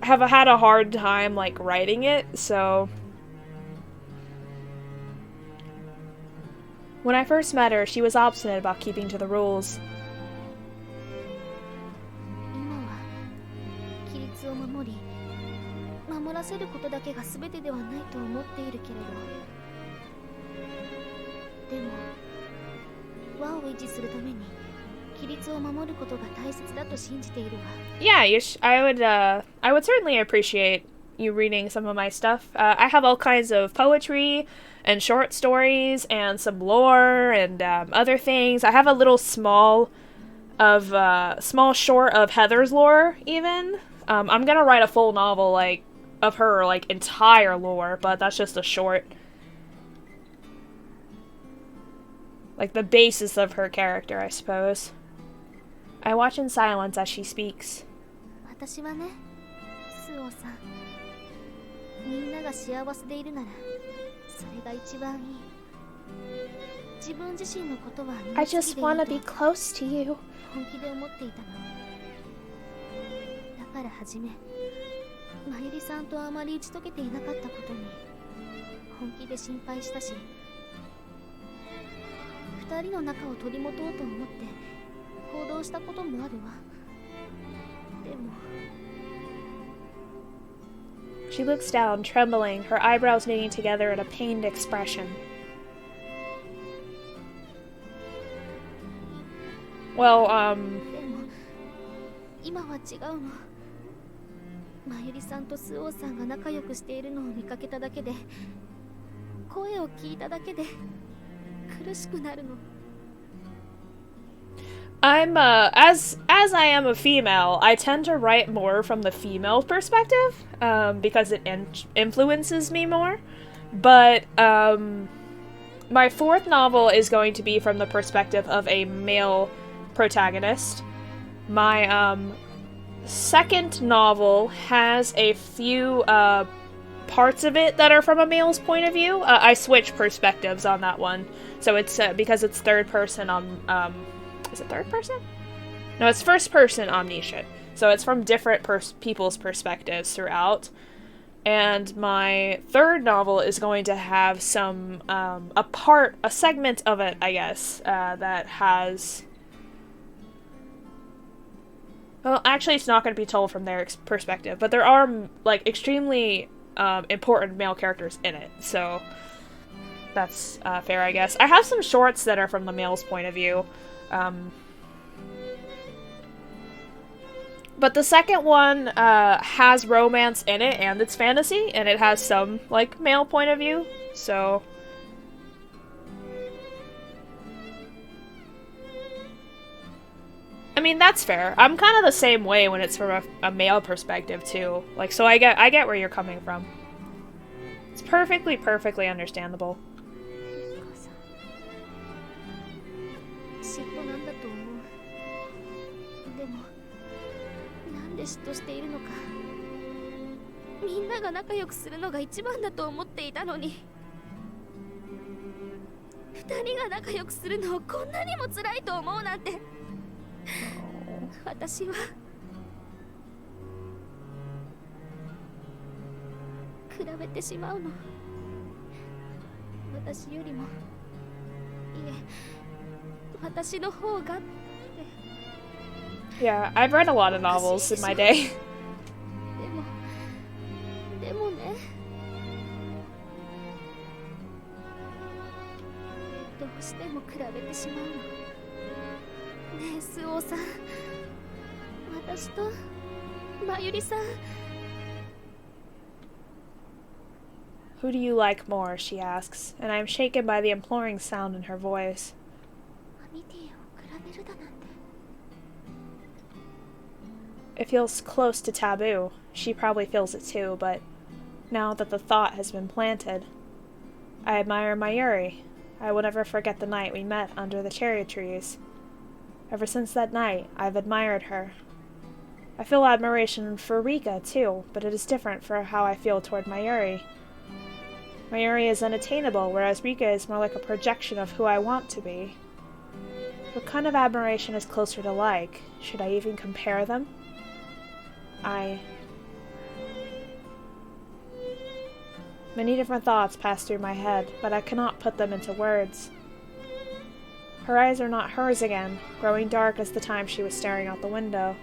have had a hard time, like, writing it, so when I first met her, she was obstinate about keeping to the rules. Yeah, I would certainly appreciate you reading some of my stuff. I have all kinds of poetry and short stories and some lore and other things. I have a little small short of Heather's lore, even. I'm gonna write a full novel, like, of her, like, entire lore, but that's just a short. Like, the basis of her character, I suppose. I watch in silence as she speaks. 自分自身のことは I just want to be close to you. 本気で思っていたの。だから初めまゆりさんとあまり打ち解けていなかったことに本気で心配したし、二人の仲を取り持とうと思って行動したこともあるわ。でも She looks down, trembling, her eyebrows knitting together in a pained expression. Well, でも今は違うの。まゆりさんとスオーさんが仲良くしているのを見かけただけで、声を聞いただけで苦しくなるの。I'm as I am a female, I tend to write more from the female perspective, because it influences me more. But my fourth novel is going to be from the perspective of a male protagonist. My second novel has a few parts of it that are from a male's point of view. I switch perspectives on that one, so it's because it's third person on is it third person? No, it's first person omniscient. So it's from different people's perspectives throughout. And my third novel is going to have some, a segment of it, I guess, that has... Well, actually it's not going to be told from their perspective, but there are, like, extremely important male characters in it, so that's fair, I guess. I have some shorts that are from the male's point of view. But the second one has romance in it, and it's fantasy, and it has some, like, male point of view, so... I mean, that's fair. I'm kind of the same way when it's from a male perspective, too. Like, so I get where you're coming from. It's perfectly understandable. 嫉妬なんだと思う。でもなんで嫉妬しているのか。みんなが仲良くするのが一番だと思っていたのに、二人が仲良くするのをこんなにも辛いと思うなんて。私は比べてしまうの。私よりも、いえ、私の方がって。 Yeah, I've read a lot of novels in my day. でもね、どうしても比べてしまうの。ねえ、スオさん、私とまゆりさん。 Who do you like more? She asks, and I am shaken by the imploring sound in her voice. It feels close to taboo. She probably feels it too, but now that the thought has been planted, I admire Mayuri. I will never forget the night we met under the cherry trees. Ever since that night, I've admired her. I feel admiration for Rika, too, but it is different for how I feel toward Mayuri. Mayuri is unattainable, whereas Rika is more like a projection of who I want to be. What kind of admiration is closer to like? Should I even compare them? Many different thoughts pass through my head, but I cannot put them into words. Her eyes are not hers again, growing dark as the time she was staring out the window.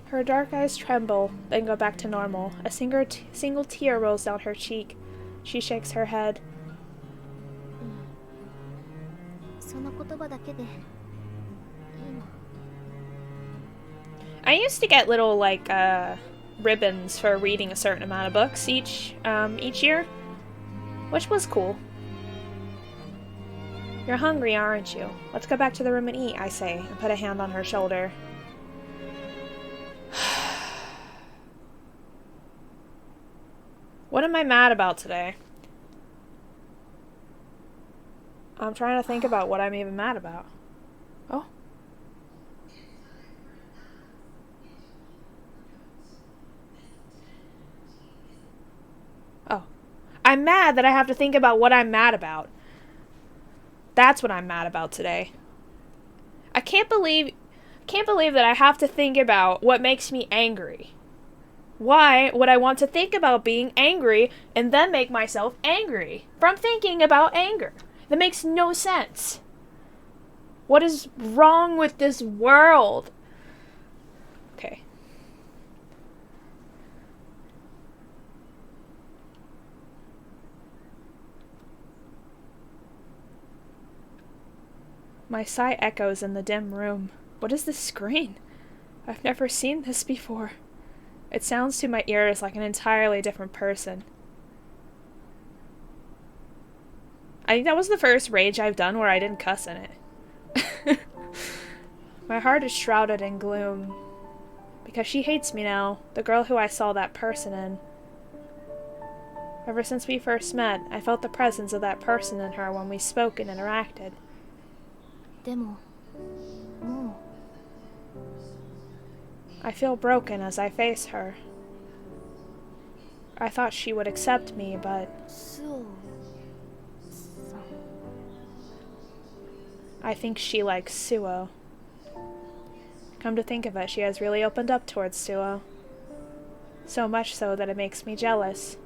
Her dark eyes tremble, then go back to normal. A single tear rolls down her cheek. She shakes her head. I used to get little, like, ribbons for reading a certain amount of books each year, which was cool. You're hungry, aren't you? Let's go back to the room and eat, I say, and put a hand on her shoulder. What am I mad about today? I'm trying to think about what I'm even mad about. Oh. Oh. I'm mad that I have to think about what I'm mad about. That's what I'm mad about today. I can't believe that I have to think about what makes me angry. Why would I want to think about being angry and then make myself angry from thinking about anger? That makes no sense. What is wrong with this world? Okay. My sigh echoes in the dim room. What is this screen? I've never seen this before. It sounds to my ears like an entirely different person. I think that was the first rage I've done where I didn't cuss in it. My heart is shrouded in gloom. Because she hates me now, the girl who I saw that person in. Ever since we first met, I felt the presence of that person in her when we spoke and interacted. I feel broken as I face her. I thought she would accept me, but... I think she likes Suo. Come to think of it, she has really opened up towards Suo. So much so that it makes me jealous.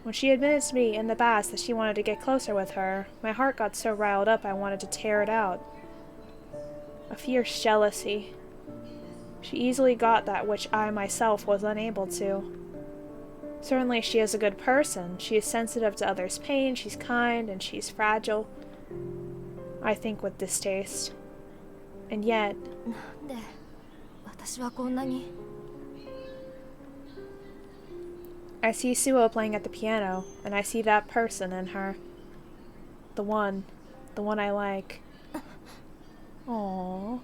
When she admitted to me in the past that she wanted to get closer with her, my heart got so riled up I wanted to tear it out. A fierce jealousy. She easily got that which I myself was unable to. Certainly she is a good person. She is sensitive to others' pain, she's kind, and she's fragile. I think with distaste. And yet... I see Suo playing at the piano, and I see that person in her. The one I like. Aww.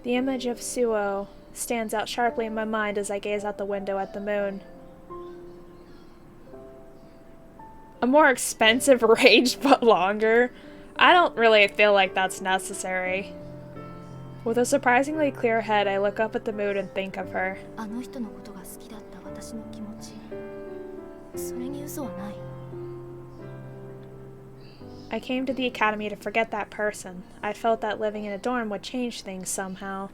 The image of Suo stands out sharply in my mind as I gaze out the window at the moon. A more expensive rage, but longer. I don't really feel like that's necessary. With a surprisingly clear head, I look up at the moon and think of her. I came to the academy to forget that person. I felt that living in a dorm would change things somehow.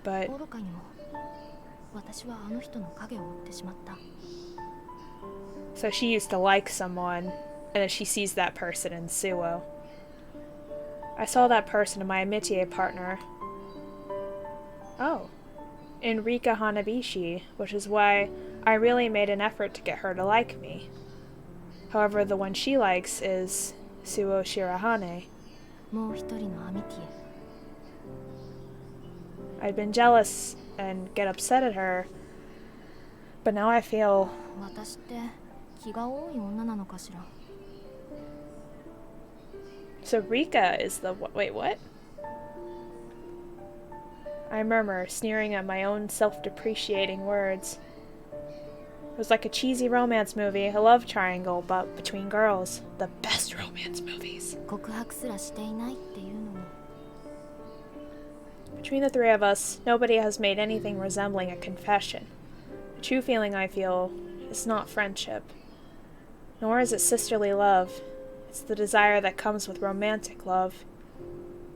But... So she used to like someone, and then she sees that person in Suo. I saw that person in my amitié partner. Oh. In Rika Hanabishi, which is why I really made an effort to get her to like me. However, the one she likes is Suo Shirahane. I'd been jealous and get upset at her, but now I feel... So Rika is the... Wait, what? I murmur, sneering at my own self-depreciating words. It was like a cheesy romance movie, a love triangle, but between girls. The best romance movies. Between the three of us, nobody has made anything resembling a confession. The true feeling I feel is not friendship. Nor is it sisterly love. It's the desire that comes with romantic love.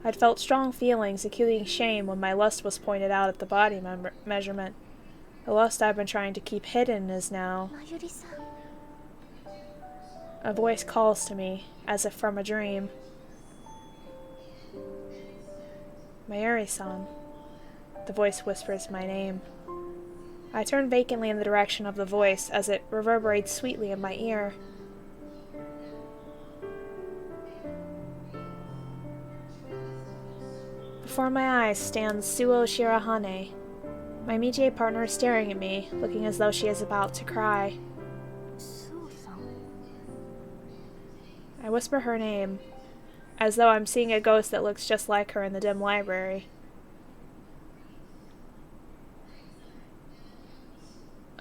I'd felt strong feelings, including shame, when my lust was pointed out at the body measurement. The lust I've been trying to keep hidden is now... A voice calls to me, as if from a dream. Mayuri-san. The voice whispers my name. I turn vacantly in the direction of the voice as it reverberates sweetly in my ear. Before my eyes stands Suo Shirahane. My amitié partner is staring at me, looking as though she is about to cry. I whisper her name, as though I'm seeing a ghost that looks just like her in the dim library.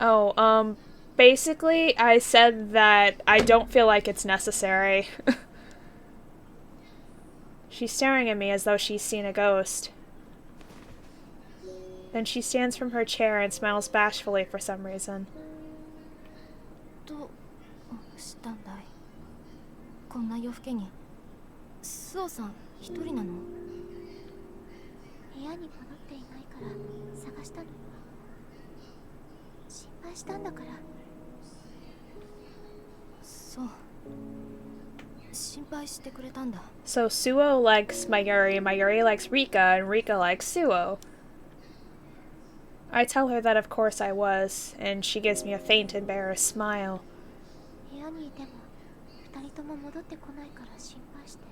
Oh, basically, I said that I don't feel like it's necessary. She's staring at me as though she's seen a ghost. Then she stands from her chair and smiles bashfully for some reason. どうしたんだいこんな夜更けにスオさん一人なの部屋に戻っていないから探したの心配したんだからそう心配してくれたんだ So Suo likes Mayuri, Mayuri likes Rika, and Rika likes Suo. I tell her that of course I was, and she gives me a faint, embarrassed smile. 部屋にいても二人とも戻ってこないから心配して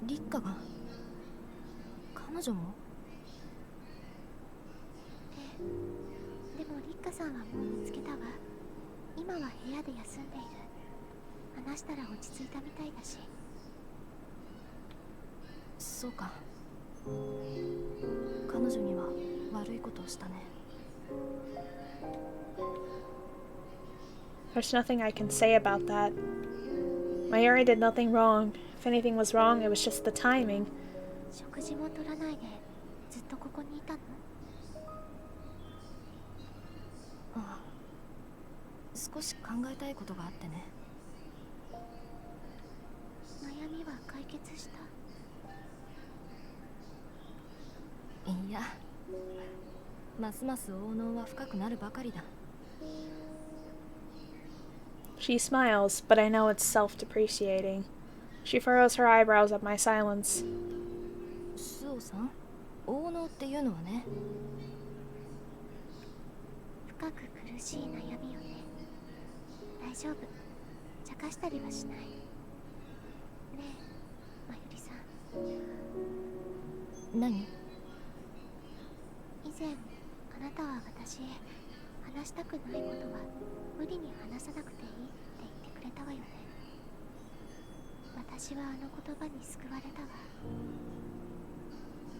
リッカが彼女もでもリッカさんはもう見つけたわ今は部屋で休んでいる話したら落ち着いたみたいだしそうか彼女には悪いことをしたね There's nothing I can say about that. Mayuri did nothing wrong. If anything was wrong, it was just the timing. 食事も取らないでずっとここにいたのああ少し考えたいことがあってね悩みは解決したいやますます応能は深くなるばかりだ She smiles, but I know it's self-depreciating. She furrows her eyebrows at my silence. スオさん応能っていうのはね深く苦しい悩みよね大丈夫茶化したりはしないねえまゆりさん何以前あなたは私へ話したくないことは無理に話さなくていいって言ってくれたわよね私はあの言葉に救われたわ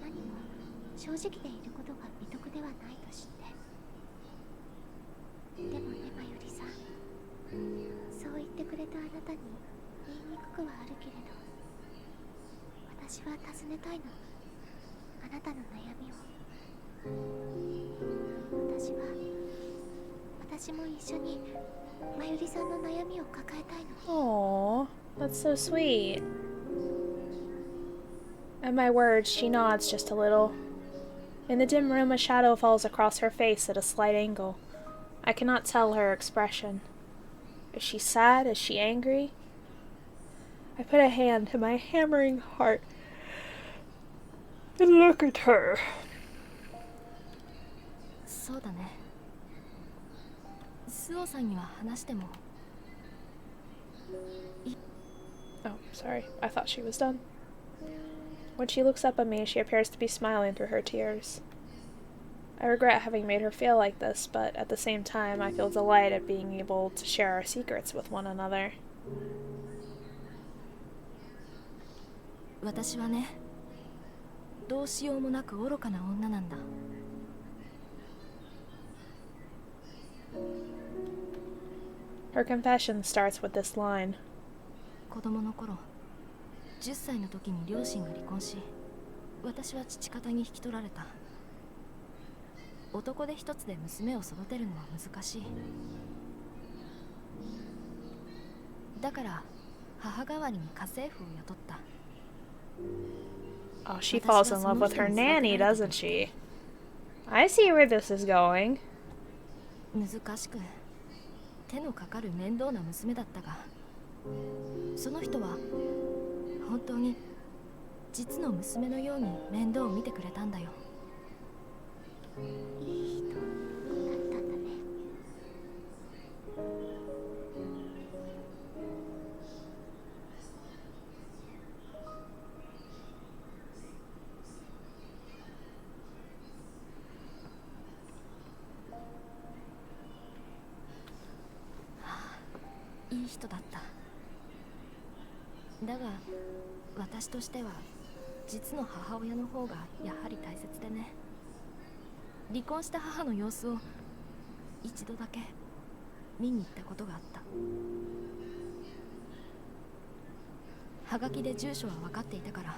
何も正直でいることが美徳ではないと知ってでもねまゆりさんそう言ってくれたあなたに言いにくくはあるけれど私は尋ねたいのあなたの悩みを私も一緒にまゆりさんの悩みを抱えたいの Aww, that's so sweet. At my words, she nods just a little. In the dim room, a shadow falls across her face at a slight angle. I cannot tell her expression. Is she sad? Is she angry? I put a hand to my hammering heart and look at her. そうだねスオさんには話しても Oh, sorry. I thought she was done. When she looks up at me, she appears to be smiling through her tears. I regret having made her feel like this, but at the same time, I feel delight at being able to share our secrets with one another. 私はねどうしようもなく愚かな女なんだ Her confession starts with this line. 子供の頃10歳の時に両親が離婚し私は父方に引き取られた男で一つで娘を育てるのは難しいだから母代わりに家政婦を雇った Oh, she falls in love with her nanny, doesn't she? I see where this is going. 難しく手のかかる面倒な娘だったがその人は本当に実の娘のように面倒を見てくれたんだよいい人だったんだねいい人だっただが私としては実の母親の方がやはり大切でね離婚した母の様子を一度だけ見に行ったことがあった。はがきで住所は分かっていたから、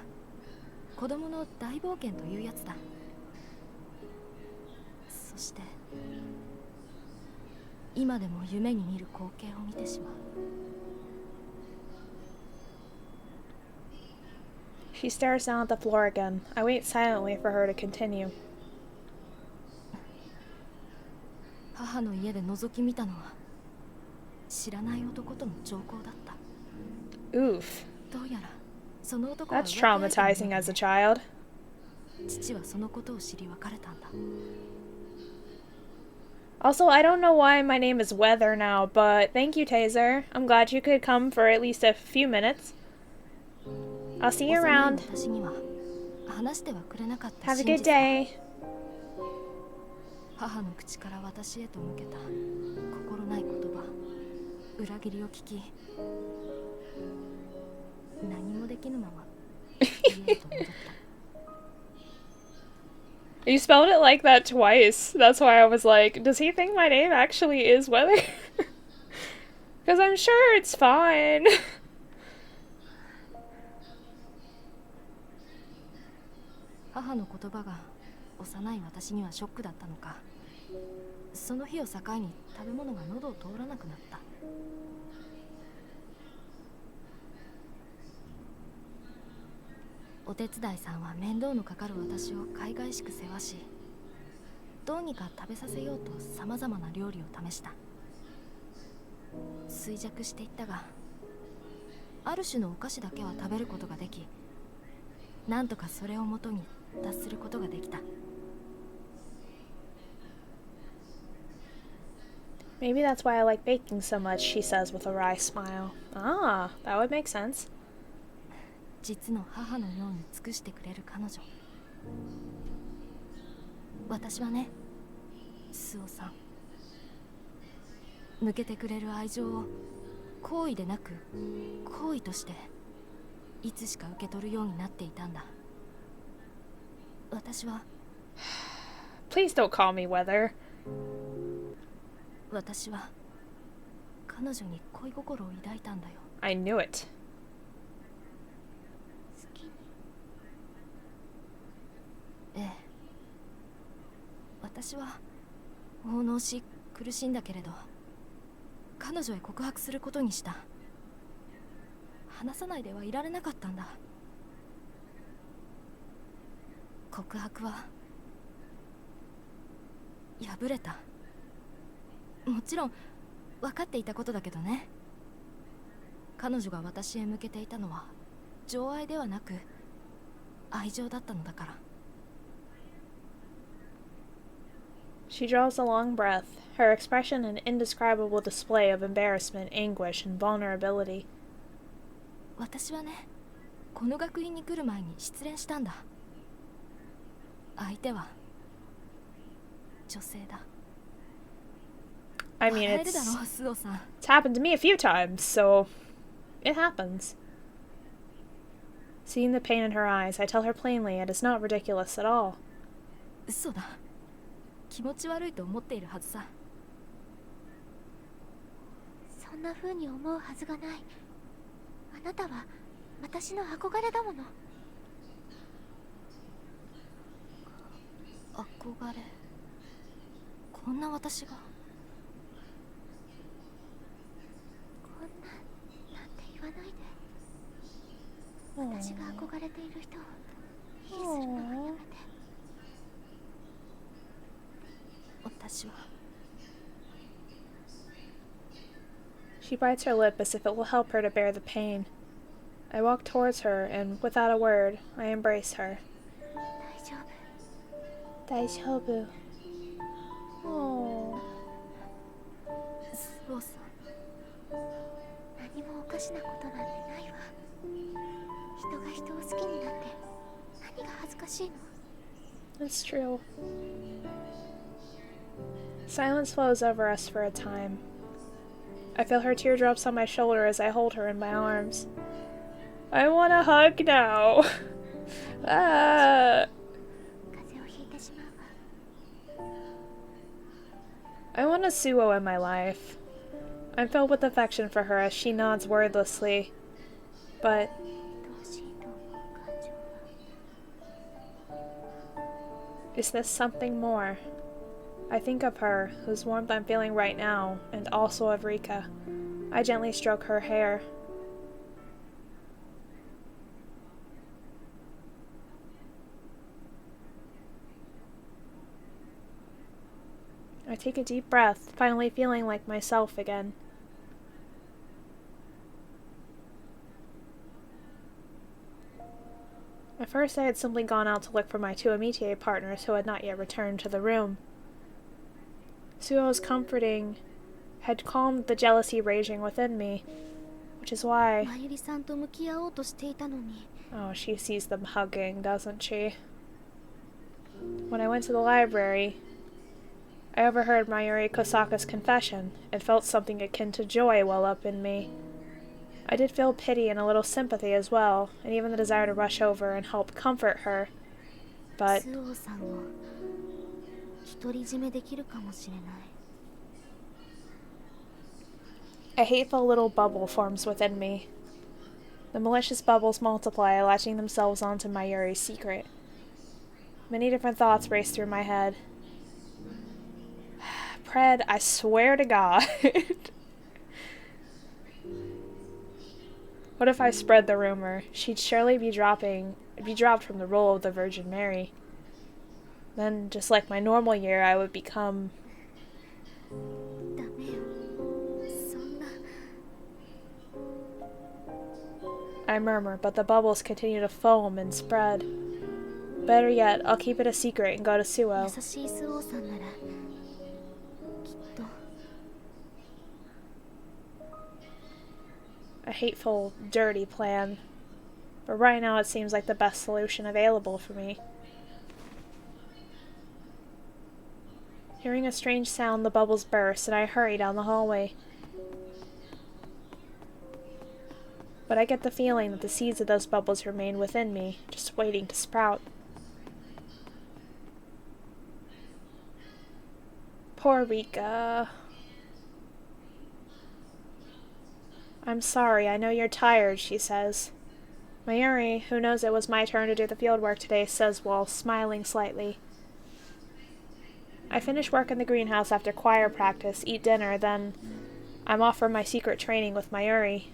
子供の大冒険というやつだ。そして今でも夢に見る光景を見てしまう。She stares down at the floor again. I wait silently for her to continue. 母の家で覗き見たのは知らない男との兆候だった。Oof. どうやらその男は That's traumatizing as a child. 父はそのことを知り別れたんだ。Also, I don't know why my name is Weather now, but thank you, Taser. I'm glad you could come for at least a few minutes. I'll see you around. Have a good day. 母の口から私へと向けた心ない言葉、裏切りを聞き、何もできぬまま家へと戻った。You spelled it like that twice. That's why I was like, does he think my name actually is Weather? Because I'm sure it's fine. 母の言葉が幼い私にはショックだったのか、その日を境に食べ物が喉を通らなくなった。お手伝いさんは面倒のかかる私を海外しく世話し、どうにか食べさせようとさまざまな料理を試した。衰弱していったが、ある種のお菓子だけは食べることができ、なんとかそれをもとに脱することができた。Maybe that's why I like baking so much, she says with a wry smile. Ah, that would make sense. 実の母のように尽くしてくれる彼女。私はね、スオさん。向けてくれる愛情を好意でなく好意としていつしか受け取るようになっていたんだ。私は Please don't call me Weather. 私は彼女に恋心を抱いたんだよ。I knew it. ええ、私は奉納し苦しんだけれど、彼女へ告白することにした。話さないではいられなかったんだ。告白は破れた。もちろん分かっていたことだけどね。彼女が私へ向けていたのは情愛ではなく愛情だったのだから。She draws a long breath, her expression an indescribable display of embarrassment, anguish, and vulnerability. 私はね、この学院に来る前に失恋したんだ。相手は女性だ。I mean, it's happened to me a few times, so it happens. Seeing the pain in her eyes, I tell her plainly it is not ridiculous at all. 嘘だ。気持ち悪いと思っているはずさ。そんな風に思うはずがない。あなたは私の憧れだもの。憧れ。こんな私が。こんななんて言わないで。私が憧れている人を非するのはやめて。私は。She bites her lip as if it will help her to bear the pain. I walk towards her, and without a word, I embrace her. 大丈夫。Oh. そうさ。何もおかしなことなんてないわ。人が人を好きになって何が恥ずかしいの？ That's true. Silence flows over us for a time. I feel her teardrops on my shoulder as I hold her in my arms. I want a hug now. Ah. I want a Suo in my life. I'm filled with affection for her as she nods wordlessly. But is this something more? I think of her, whose warmth I'm feeling right now, and also of Rika. I gently stroke her hair. I take a deep breath, finally feeling like myself again. At first I had simply gone out to look for my two amitié partners who had not yet returned to the room. Suo's comforting had calmed the jealousy raging within me, which is why... Oh, she sees them hugging, doesn't she? When I went to the library, I overheard Mayuri Kosaka's confession and felt something akin to joy well up in me. I did feel pity and a little sympathy as well, and even the desire to rush over and help comfort her. But... a hateful little bubble forms within me. The malicious bubbles multiply, latching themselves onto Mayuri's secret. Many different thoughts race through my head. Pred, I swear to God. What if I spread the rumor? She'd surely be dropped from the role of the Virgin Mary. Then, just like my normal year, I would become... I murmur, but the bubbles continue to foam and spread. Better yet, I'll keep it a secret and go to Suo. A hateful, dirty plan. But right now it seems like the best solution available for me. Hearing a strange sound, the bubbles burst, and I hurry down the hallway. But I get the feeling that the seeds of those bubbles remain within me, just waiting to sprout. Poor Rika. I'm sorry, I know you're tired, she says. Mayuri, who knows it was my turn to do the field work today, says while smiling slightly. I finish work in the greenhouse after choir practice, eat dinner, then I'm off for my secret training with Mayuri.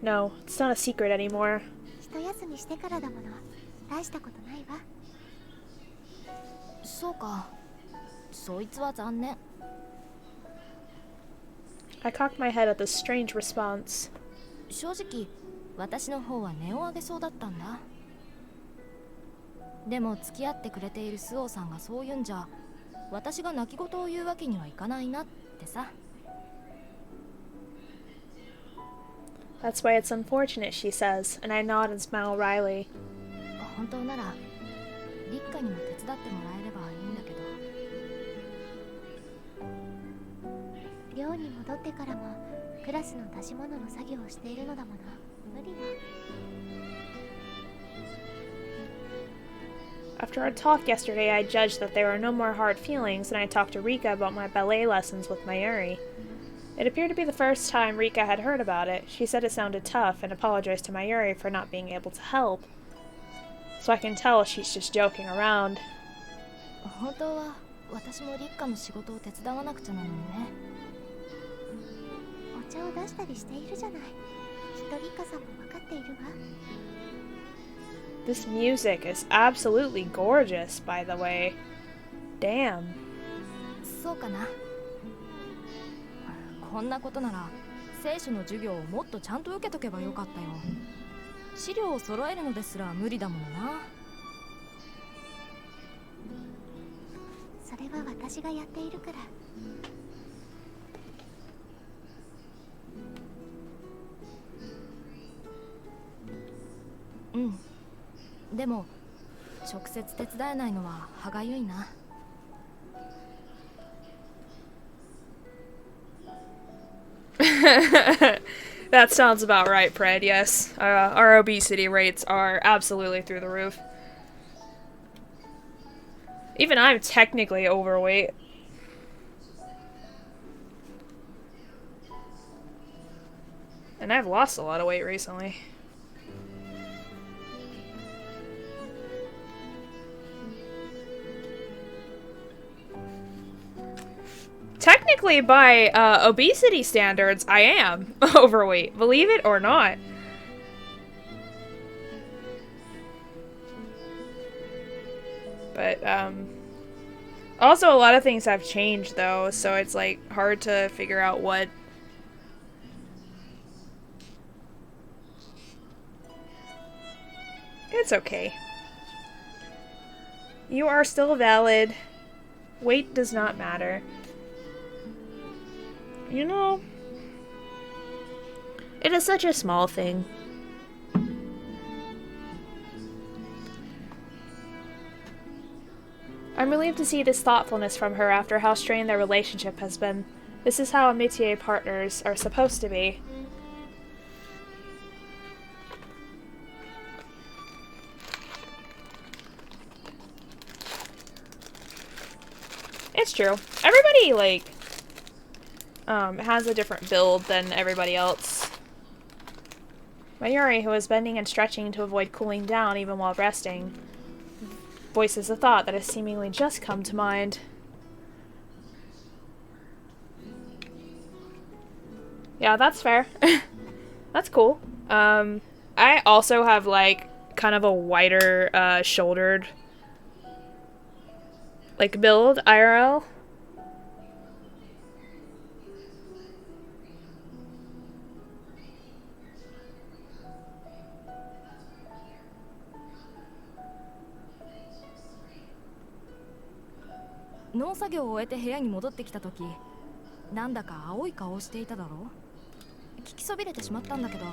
No, it's not a secret anymore. I cocked my head at this strange response. That's why it's unfortunate, she says, and I nod and smile wryly. After our talk yesterday, I judged that there were no more hard feelings, and I talked to Rika about my ballet lessons with Mayuri. It appeared to be the first time Rika had heard about it. She said it sounded tough and apologized to Mayuri for not being able to help. So I can tell she's just joking around. This music is absolutely gorgeous, by the way. Damn. こんなことなら聖書の授業をもっとちゃんと受けとけばよかったよ。資料を揃えるのですら無理だものな。それは私がやっているから。うん。でも直接手伝えないのは歯がゆいな。That sounds about right, Pred, yes. Our obesity rates are absolutely through the roof. Even I'm technically overweight. And I've lost a lot of weight recently. Technically, by obesity standards, I am overweight. Believe it or not. But, also a lot of things have changed, though, so it's, like, hard to figure out what... It's okay. You are still valid. Weight does not matter. You know, it is such a small thing. I'm relieved to see this thoughtfulness from her after how strained their relationship has been. This is how amitié partners are supposed to be. It's true. Everybody, like, has a different build than everybody else. Mayuri, who is bending and stretching to avoid cooling down even while resting, voices a thought that has seemingly just come to mind. Yeah, that's fair. That's cool. I also have, like, kind of a wider, shouldered, like, build, IRL.農作業を終えて部屋に戻ってきた時、なんだか青い顔をしていただろう。聞きそびれてしまったんだけど、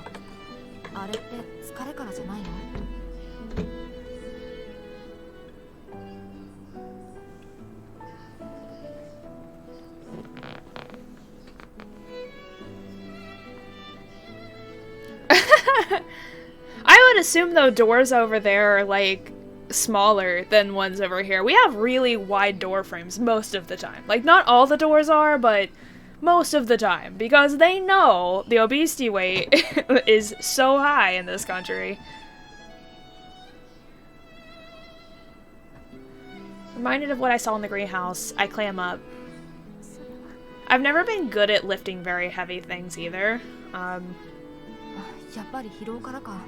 あれって疲れからじゃないの？I would assume though doors over there are like smaller than ones over here. We have really wide door frames most of the time. Like, not all the doors are, but most of the time. Because they know the obesity rate is so high in this country. Reminded of what I saw in the greenhouse, I clam up. I've never been good at lifting very heavy things either. やっぱり疲労からか。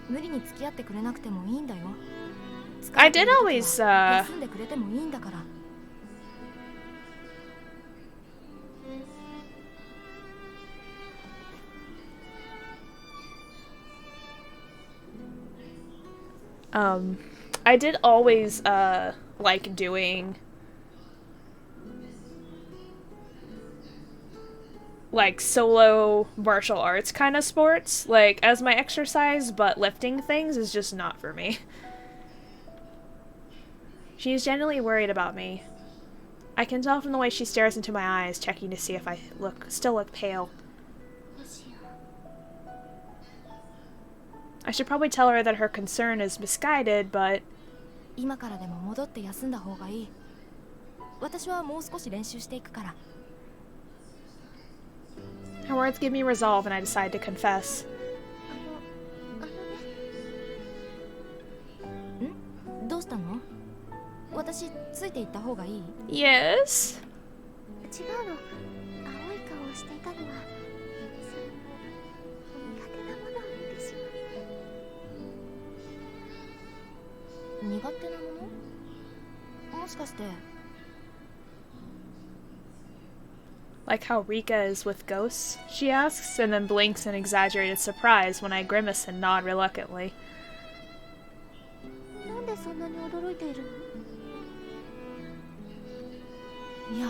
無理に付き合ってくれなくてもいいんだよ。I did always, 休んでくれてもいいんだから。I did always, like doing, like, solo martial arts kind of sports, like, as my exercise, but lifting things is just not for me. She's genuinely worried about me. I can tell from the way she stares into my eyes, checking to see if I still look pale. I should probably tell her that her concern is misguided, but... 今からでも戻って休んだ方がいい。私はもう少し練習していくから。Her words give me resolve and I decide to confess. ん？どうしたの？私ついていった方がいい？ Yes? 違うの。青い顔をしていたのは、それも苦手なものを見てしまう。苦手なもの？もしかして。Like how Rika is with ghosts? She asks, and then blinks in exaggerated surprise when I grimace and nod reluctantly. なんでそんなに驚いているの？いや、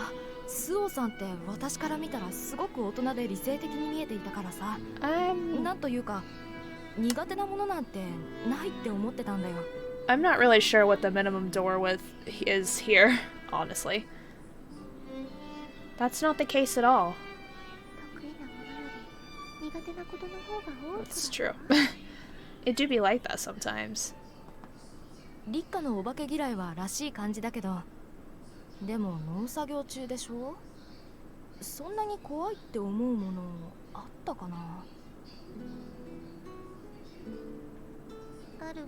スオさんって私から見たらすごく大人で理性的に見えていたからさ。なんというか、苦手なものなんてないって思ってたんだよ。I'm not really sure what the minimum door width is here, honestly. That's not the case at all. It's true. It do be like that sometimes. 立夏のお化け嫌いはらしい感じだけど、でも農作業中でしょ？そんなに怖いって思うものあったかな。あるわ。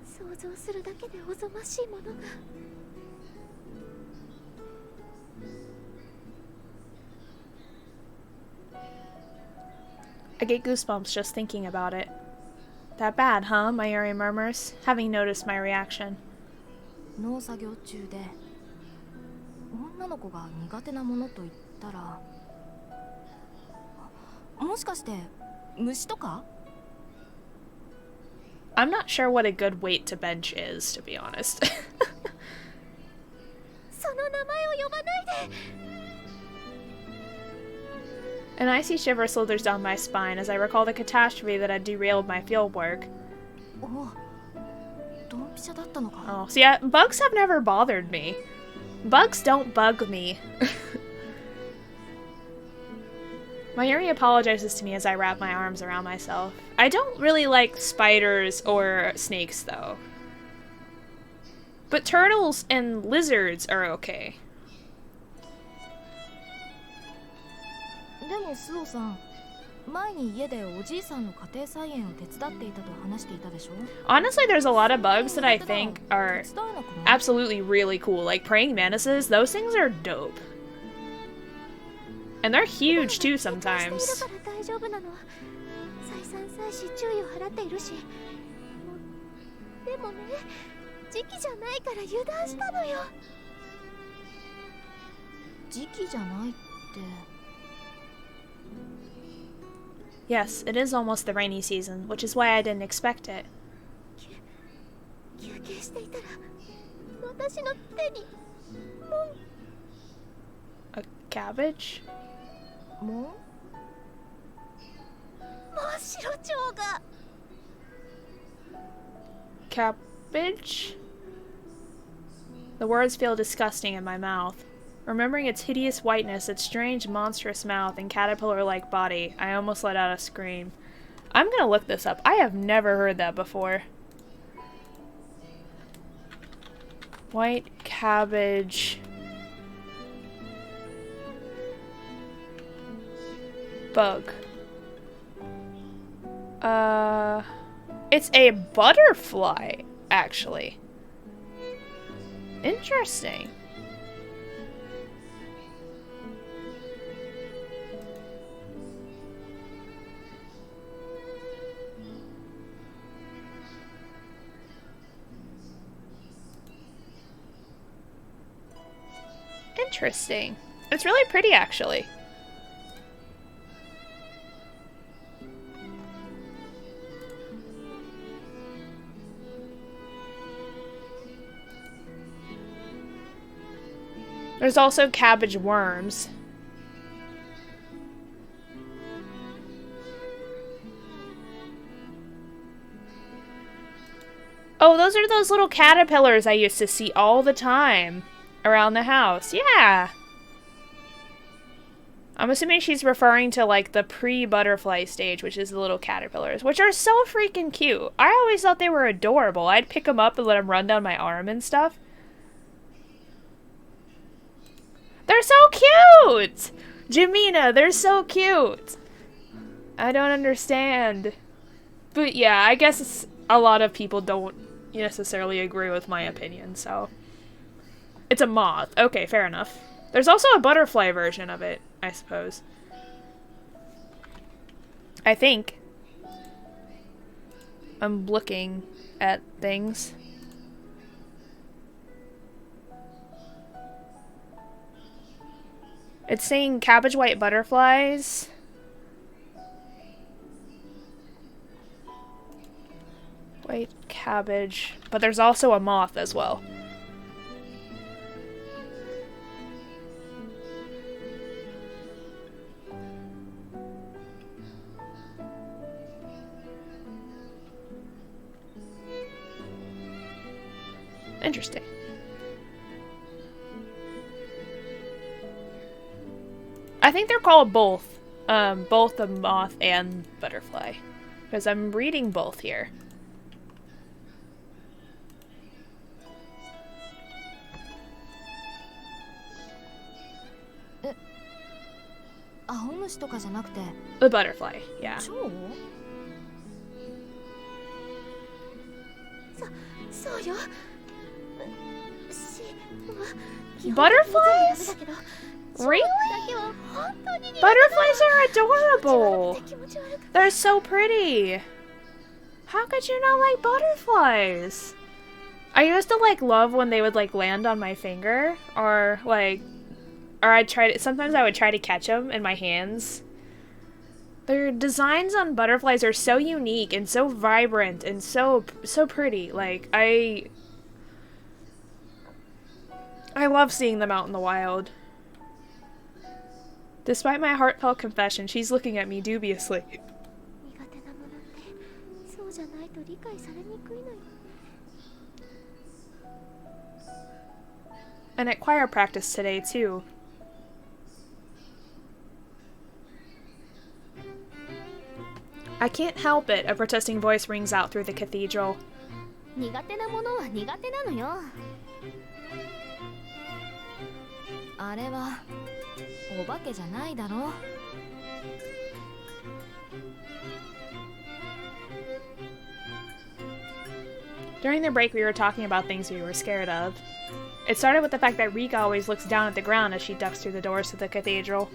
想像するだけでおぞましいものが。I get goosebumps just thinking about it. That bad, huh? Mayuri murmurs, having noticed my reaction. 農作業中で女の子が苦手なものと言ったら、もしかして虫とか？ I'm not sure what a good weight to bench is, to be honest. その名前を呼ばないで。An icy shiver slithers down my spine as I recall the catastrophe that had derailed my fieldwork. お、ドンピシャだったのか。 Oh, see, bugs have never bothered me. Bugs don't bug me. Mayuri apologizes to me as I wrap my arms around myself. I don't really like spiders or snakes, though. But turtles and lizards are okay. でもスオさん、前に家でおじいさんの家庭菜園を手伝っていたと話していたでしょ。 Honestly, there's a lot of bugs that I think are absolutely really cool. Like praying mantises, those things are dope. And they're huge too sometimes. 大丈夫なの。再三再四注意を払っているし。でもね、時期じゃないから油断したのよ。時期じゃないって。 Yes, it is almost the rainy season, which is why I didn't expect it. 休憩していたら、私の手にも A cabbage? も真っ白蝶が。Cabbage? The words feel disgusting in my mouth. Remembering its hideous whiteness, its strange, monstrous mouth, and caterpillar-like body, I almost let out a scream. I'm gonna look this up. I have never heard that before. White cabbage. Bug. It's a butterfly, actually. Interesting. Interesting. It's really pretty, actually. There's also cabbage worms. Oh, those are those little caterpillars I used to see all the time around the house. Yeah. I'm assuming she's referring to like the pre-butterfly stage, which is the little caterpillars, which are so freaking cute. I always thought they were adorable. I'd pick them up and let them run down my arm and stuff. They're so cute! Jamina, they're so cute! I don't understand. But yeah, I guess a lot of people don't necessarily agree with my opinion, so... It's a moth. Okay, fair enough. There's also a butterfly version of it, I suppose. I think. I'm looking at things. It's saying cabbage white butterflies. White cabbage. But there's also a moth as well. Interesting. I think they're called both. Both the moth and butterfly. Because I'm reading both here. The butterfly, yeah. Butterflies? Really? Butterflies are adorable. They're so pretty. How could you not like butterflies? I used to like love when they would like land on my finger, or I'd try to, sometimes I would try to catch them in my hands. Their designs on butterflies are so unique and so vibrant and so pretty. Like I love seeing them out in the wild. Despite my heartfelt confession, she's looking at me dubiously. And at choir practice today, too. I can't help it, a protesting voice rings out through the cathedral. During the break, we were talking about things we were scared of. It started with the fact that Rika always looks down at the ground as she ducks through the doors to the cathedral.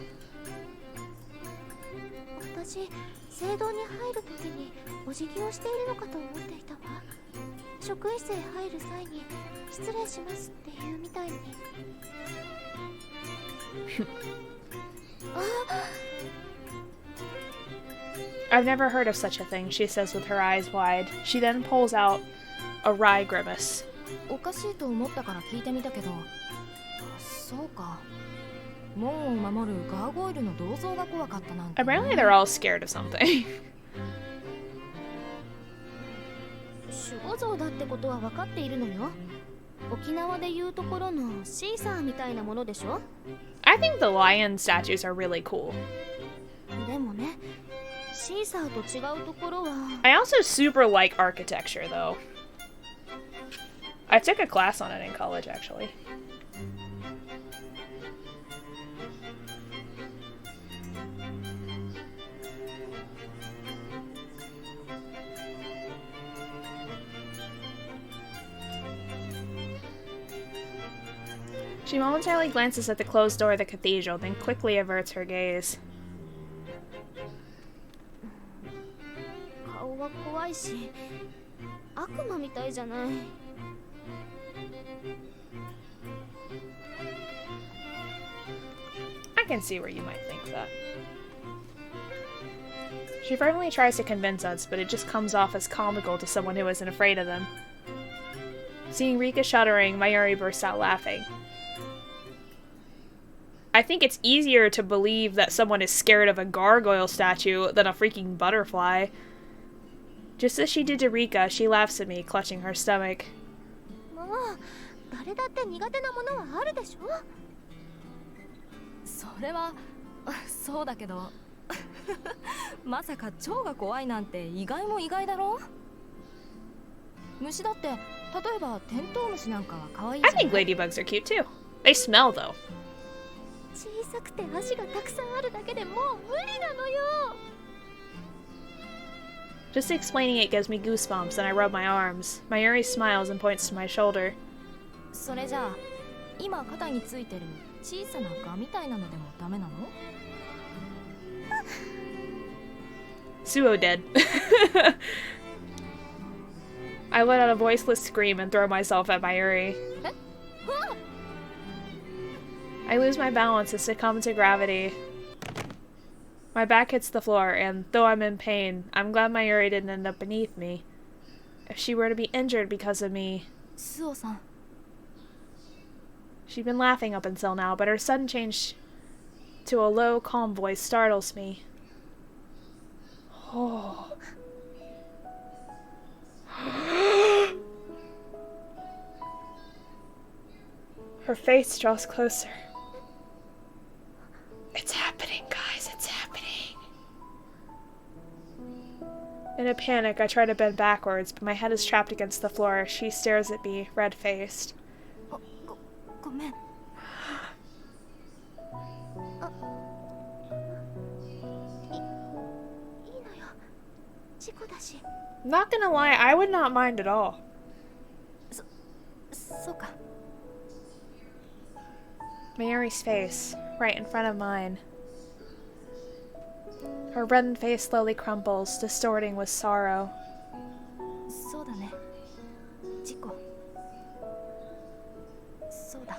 I've never heard of such a thing, she says with her eyes wide. She then pulls out a wry grimace. Apparently they're all scared of something. I think the lion statues are really cool. I also super like architecture, though. I took a class on it in college, actually. She momentarily glances at the closed door of the cathedral, then quickly averts her gaze. I can see where you might think that. She firmly tries to convince us, but it just comes off as comical to someone who isn't afraid of them. Seeing Rika shuddering, Mayuri bursts out laughing. I think it's easier to believe that someone is scared of a gargoyle statue than a freaking butterfly. Just as she did to Rika, she laughs at me, clutching her stomach. I think ladybugs are cute too. They smell though. Just explaining it gives me goosebumps and I rub my arms. Mayuri smiles and points to my shoulder. Suo dead. I let out a voiceless scream and throw myself at Mayuri. I lose my balance and succumb to gravity. My back hits the floor, and though I'm in pain, I'm glad Mayuri didn't end up beneath me. If she were to be injured because of me... Suo-san. She'd been laughing up until now, but her sudden change to a low, calm voice startles me. Oh. Her face draws closer. It's happening, guys. It's happening. In a panic, I try to bend backwards, but my head is trapped against the floor. She stares at me, red-faced. し。 Not gonna lie, I would not mind at all. そうか。 Mayuri's face, right in front of mine. Her reddened face slowly crumples, distorting with sorrow. そうだね。事故。そうだ。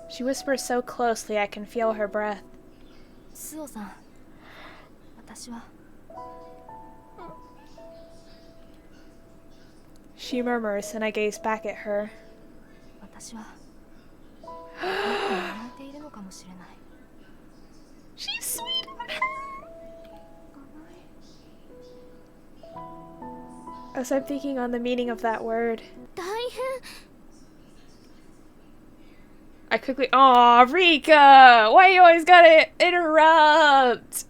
She whispers so closely I can feel her breath. スオさん、私は。 She murmurs, and I gaze back at her. 私は。泣いているのかもしれない。 She's sweet. As I'm thinking on the meaning of that word, 大変。 I quickly— Aw, Rika! Why you always gotta interrupt?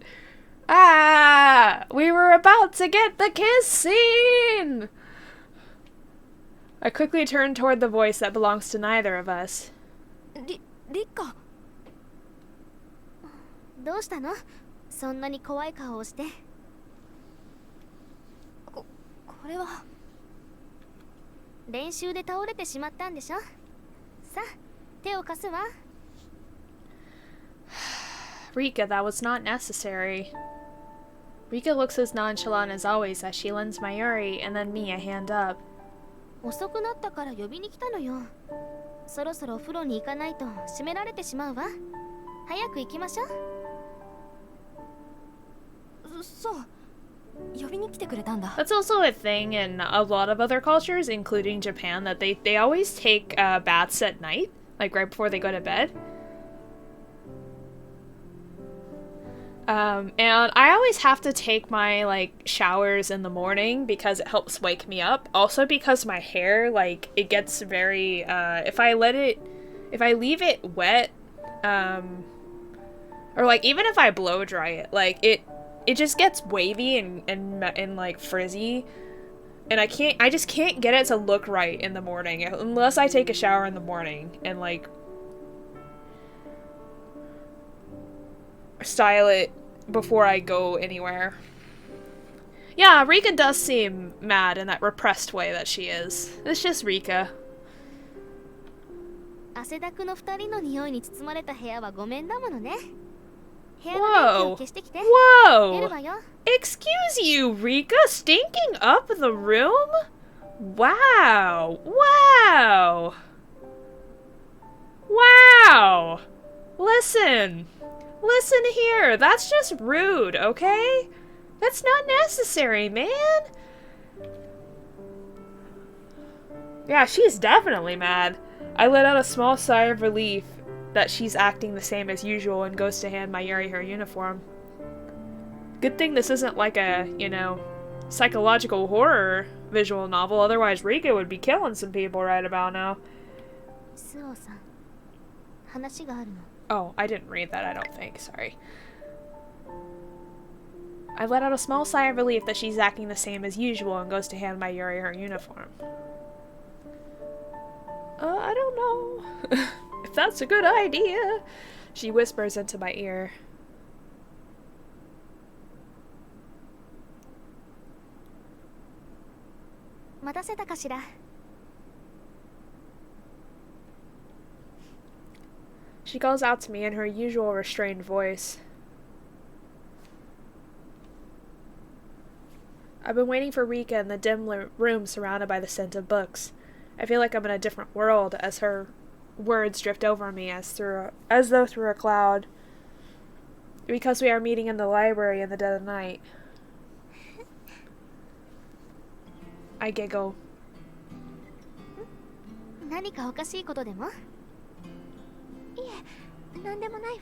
Ah! We were about to get the kiss scene! I quickly turn toward the voice that belongs to neither of us. リカ。 どうしたの？そんなに怖い顔をして。これは。練習で倒れてしまったんでしょ？さあ、手を貸すわ。 Rika, that was not necessary. Rika looks as nonchalant as always as she lends Mayuri and then me a hand up. 遅くなったから呼びに来たのよ。そろそろお風呂に行かないと閉められてしまうわ。早く行きましょう。 そう。呼びに来てくれたんだ。 That's also a thing in a lot of other cultures, including Japan, that they always take baths at night, like right before they go to bed. And I always have to take my like showers in the morning because it helps wake me up. Also because my hair, like, it gets very if I leave it wet, or like even if I blow dry it, like it just gets wavy and like frizzy, and I just can't get it to look right in the morning unless I take a shower in the morning and like style it before I go anywhere. Yeah, Rika does seem mad in that repressed way that she is. It's just Rika. 汗だくの2人の匂いに包まれた部屋はごめんだものね。部屋の電気を消してきて。出るわよ。 Excuse you, Rika? Stinking up the room? Wow. Wow. Wow. Listen. Listen here. That's just rude, okay? That's not necessary, man. Yeah, she's definitely mad. I let out a small sigh of relief that she's acting the same as usual and goes to hand Mayuri her uniform. Good thing this isn't like a, you know, psychological horror visual novel, otherwise Rika would be killing some people right about now. スオさん、話があるの。 Oh, I didn't read that, I don't think. Sorry. I let out a small sigh of relief that she's acting the same as usual and goes to hand Mayuri her uniform. I don't know. If that's a good idea. She whispers into my ear. She calls out to me in her usual restrained voice. I've been waiting for Rika in the dim room surrounded by the scent of books. I feel like I'm in a different world as her words drift over me as though through a cloud. Because we are meeting in the library in the dead of night. I giggle. 何かおかしいことでも？いえ、なんでもないわ。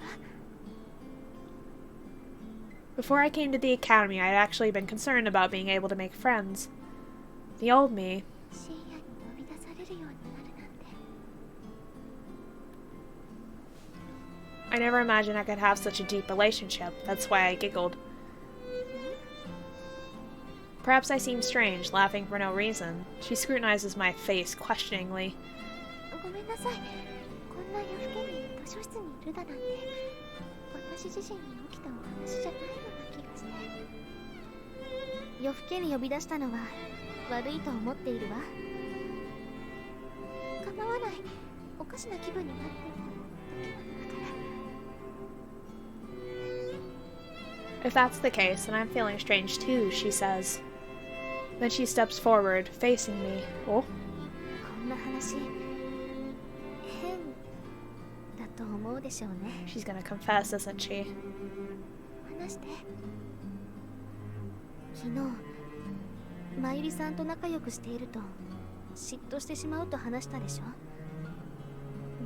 Before I came to the academy, I'd actually been concerned about being able to make friends. The old me. I never imagined I could have such a deep relationship. That's why I giggled. Perhaps I seem strange, laughing for no reason. She scrutinizes my face questioningly. 夜更けに呼び出したのは悪いと思っているわ。構わない。おかしな気分になっているだから。 If that's the case, then I'm feeling strange too, she says. Then she steps forward, facing me. Oh? こんな話変だと思うでしょうね。 She's gonna confess, isn't she? 話して。昨日まゆりさんと仲良くしていると嫉妬してしまうと話したでしょ。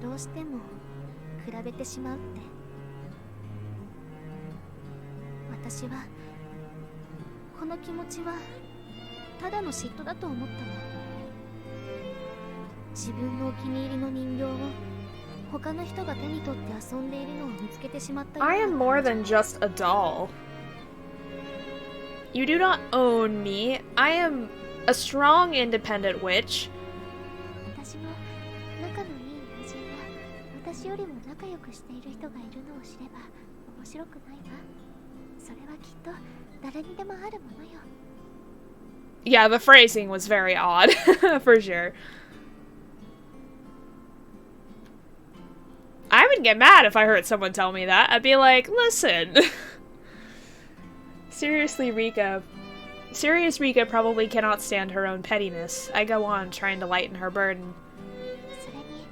どうしても比べてしまうって。私はこの気持ちはただの嫉妬だと思ったの。自分のお気に入りの人形を他の人が手に取って遊んでいるのを見つけてしまった。 I am more than just a doll. You do not own me. I am a strong, independent witch. 私も仲のいい友人が私よりも仲良くしている人がいるのを知れば面白くないわ。それはきっと誰にでもあるものよ。 Yeah, the phrasing was very odd, for sure. I would get mad if I heard someone tell me that. I'd be like, listen. Seriously, Rika. Serious Rika probably cannot stand her own pettiness. I go on, trying to lighten her burden. それに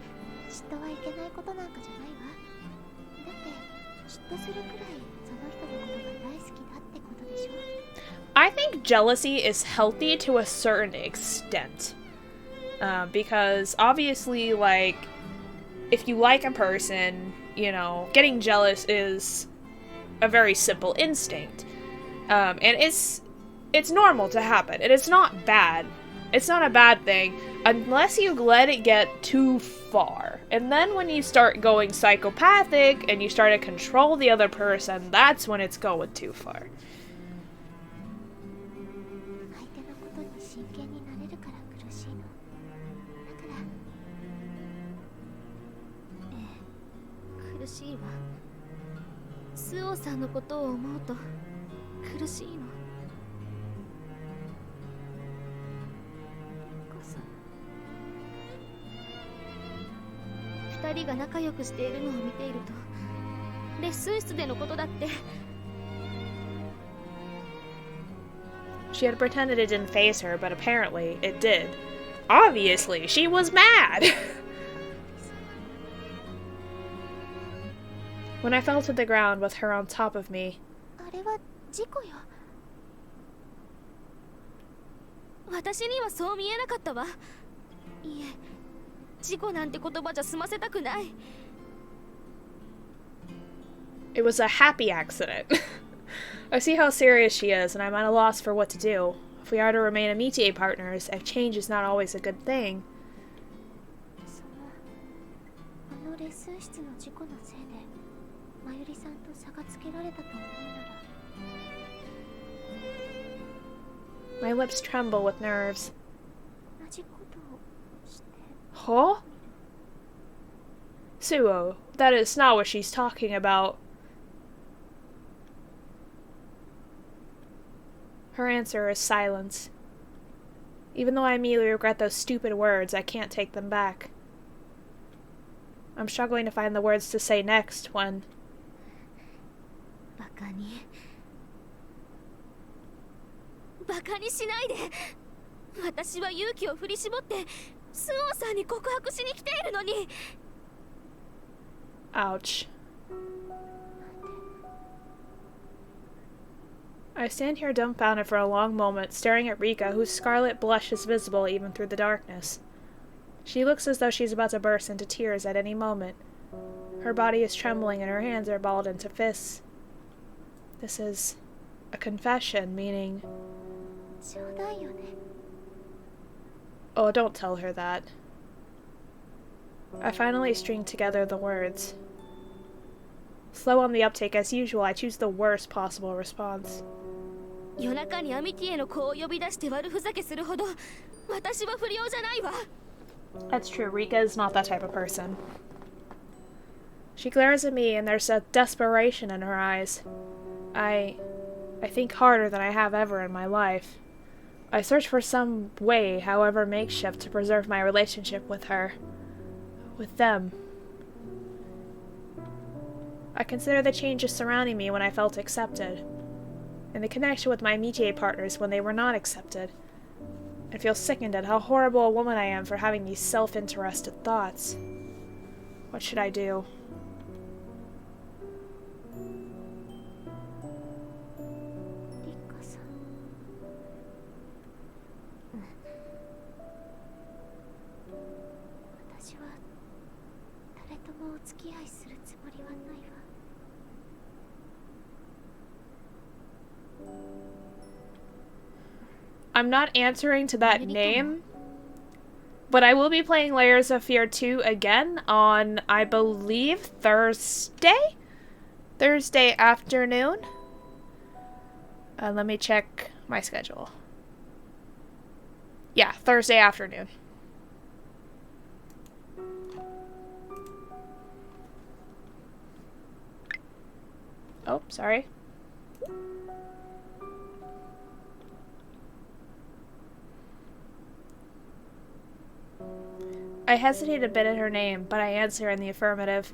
嫉妬はいけないことなんかじゃないわ。だって嫉妬するくらいその人のことが大好きだってことでしょ。 I think jealousy is healthy to a certain extent. Because obviously, like, if you like a person, you know, getting jealous is a very simple instinct. And it's normal to happen, and it's not bad. It's not a bad thing, unless you let it get too far. And then when you start going psychopathic, and you start to control the other person, that's when it's going too far. 相手のことに真剣になれるから苦しいの。だから苦しいわ。スオさんのことを思うと苦しいの。二人が仲良くしているのを見ているとレッスン室でのことだって。 She had pretended it didn't faze her, but apparently it did. Obviously, she was mad! When I fell to the ground with her on top of me. あれは事故よ。私にはそう見えなかったわ。いえ、事故なんて言葉じゃ済ませたくない。 It was a happy accident. I see how serious she is, and I'm at a loss for what to do. If we are to remain amitié partners, a change is not always a good thing. あのレッスン室の事故のせいで、まゆりさんと差がつけられたと思うなら。My lips tremble with nerves. 同じことをして。Huh? Suo, that is not what she's talking about. Her answer is silence. Even though I immediately regret those stupid words, I can't take them back. I'm struggling to find the words to say next when... バカにしないで。私は勇気を振り絞ってスオンさんに告白しに来ているのに。Ouch. I stand here dumbfounded for a long moment, staring at Rika, whose scarlet blush is visible even through the darkness. She looks as though she's about to burst into tears at any moment. Her body is trembling and her hands are balled into fists. This is a confession, meaning... Oh, don't tell her that. I finally string together the words. Slow on the uptake as usual, I choose the worst possible response. 夜中にアミティエの子を呼び出して悪ふざけするほど私は不良じゃないわ。That's true, Rika is not that type of person. She glares at me and there's a desperation in her eyes. I think harder than I have ever in my life. I search for some way, however makeshift, to preserve my relationship with her. With them. I consider the changes surrounding me when I felt accepted, and the connection with my métier partners when they were not accepted. I feel sickened at how horrible a woman I am for having these self-interested thoughts. What should I do? I'm not answering to that name, but I will be playing Layers of Fear 2 again on, I believe, Thursday? Thursday afternoon? Let me check my schedule. Yeah, Thursday afternoon. Oh, sorry. I hesitate a bit at her name, but I answer in the affirmative.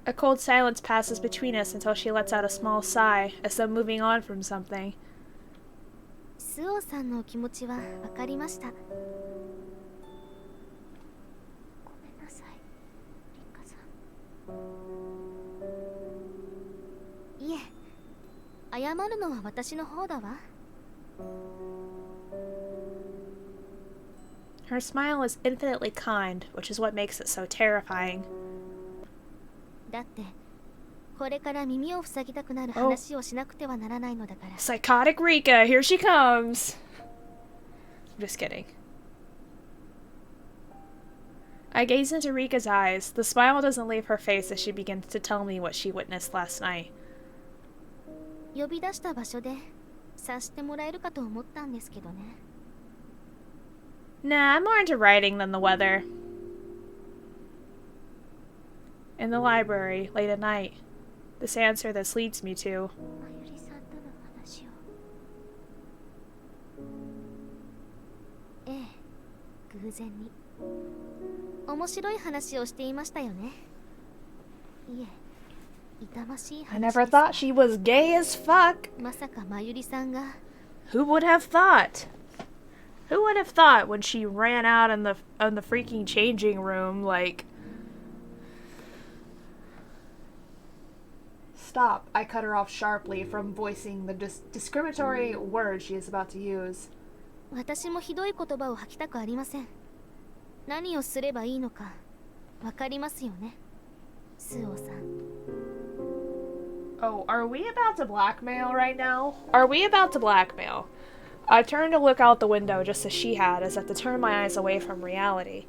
A cold silence passes between us until she lets out a small sigh, as though moving on from something. スオさんの気持ちはわかりました。ごめんなさい、リカさん。いえ、謝るのは私の方だわ。Her smile is infinitely kind, which is what makes it so terrifying. だって、これから耳を塞ぎたくなる話をしなくてはならないのだから。Psychotic Rika, here she comes! I'm just kidding. I gaze into Rika's eyes. The smile doesn't leave her face as she begins to tell me what she witnessed last night. 呼び出した場所で察してもらえるかと思ったんですけどね。Nah, I'm more into writing than the weather. In the library, late at night. This answer this leads me to. まゆりさんとの話を。ええ、偶然に。面白い話をしていましたよね。いえ、痛ましい話 I です。 never thought she was gay as fuck. まさかまゆりさんが。 Who would have thought? Who would have thought when she ran out in the freaking changing room, like... Stop. I cut her off sharply from voicing the discriminatory word she is about to use. 私もひどい言葉を吐きたくありません。何をすればいいのかわかりますよね、スオさん。 Oh, are we about to blackmail right now? Are we about to blackmail? I turned to look out the window just as she had, as if to turn my eyes away from reality.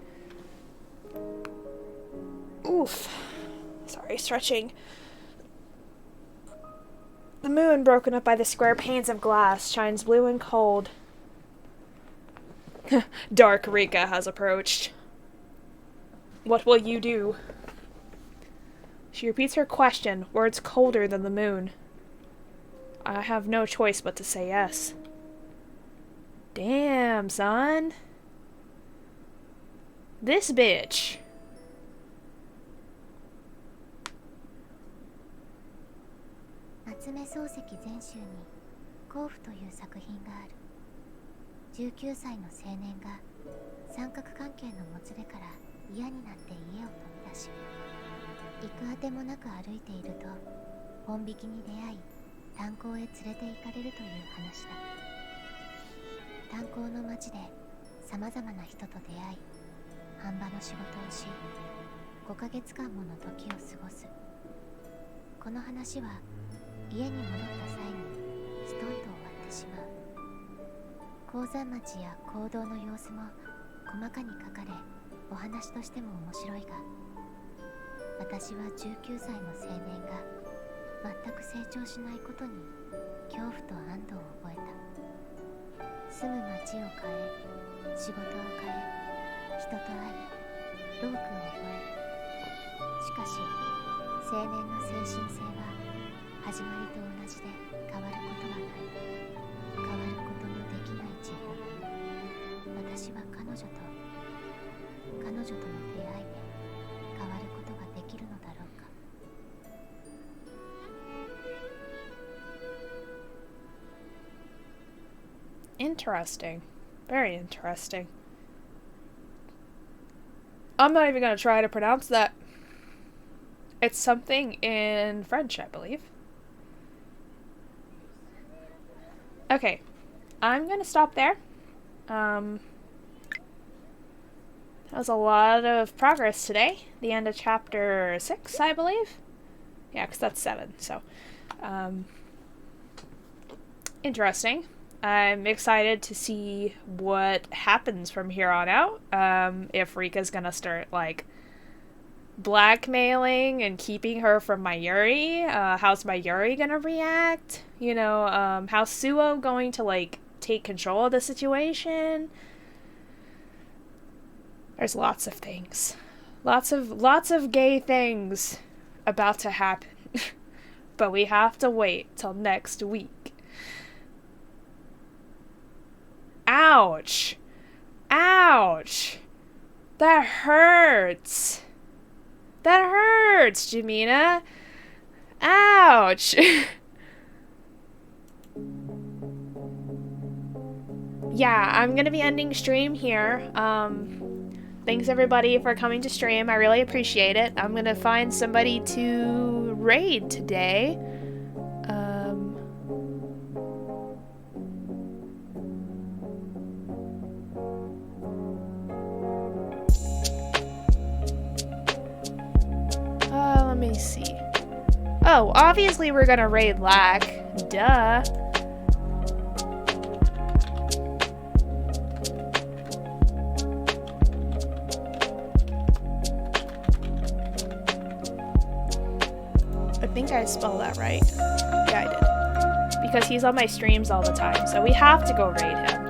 Oof. Sorry, stretching. The moon, broken up by the square panes of glass, shines blue and cold. Dark Rika has approached. What will you do? She repeats her question, words colder than the moon. I have no choice but to say yes. Damn, son. This bitch. 夏目漱石全集に甲府という作品がある。19歳の青年が三角関係のもつれから嫌になって家を飛び出し、行くあてもなく歩いていると本引きに出会い、炭鉱へ連れて行かれるという話だ。炭鉱の町でさまざまな人と出会い、販売の仕事をし、5ヶ月間もの時を過ごす。この話は家に戻った際にストンと終わってしまう。鉱山町や行動の様子も細かに書かれ、お話としても面白いが、私は19歳の青年が全く成長しないことに恐怖と安堵を覚えた。住む町を変え、仕事を変え、人と会い、労苦を覚える。しかし青年の精神性は始まりと同じで変わることはない。変わることのできない自分。私は彼女との出会いで変わることができるのだろうか。Interesting. Very interesting. I'm not even going to try to pronounce that. It's something in French, I believe. Okay. I'm going to stop there. That was a lot of progress today. The end of chapter 6, I believe. Yeah, because that's 7, so. Interesting. I'm excited to see what happens from here on out. If Rika's gonna start, like, blackmailing and keeping her from Mayuri. How's Mayuri gonna react? You know, how's Suo going to, like, take control of the situation? There's lots of things. Lots of gay things about to happen. But we have to wait till next week. Ouch! Ouch! That hurts! That hurts, Jamina! Ouch! Yeah, I'm gonna be ending stream here. Thanks everybody for coming to stream. I really appreciate it. I'm gonna find somebody to raid today. Let me see. Oh, obviously we're gonna raid Lack. Duh. I think I spelled that right. Yeah, I did. Because he's on my streams all the time, so we have to go raid him.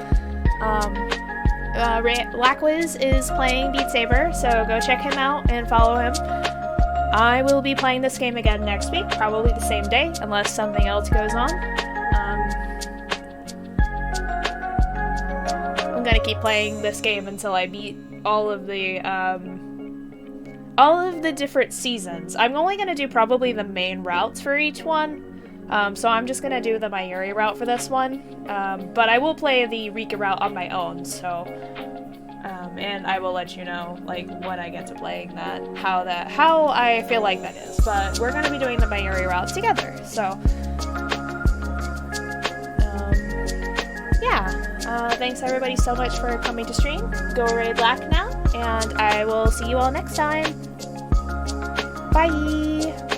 Blackwiz is playing Beat Saber, so go check him out and follow him. I will be playing this game again next week, probably the same day, unless something else goes on. I'm gonna keep playing this game until I beat all of the different seasons. I'm only gonna do probably the main routes for each one. So I'm just gonna do the Mayuri route for this one. But I will play the Rika route on my own, so and I will let you know, like, when I get to playing that, how I feel like that is. But we're gonna be doing the Mayuri route together, so yeah. Thanks everybody so much for coming to stream. Go raid Lack now, and I will see you all next time. Bye!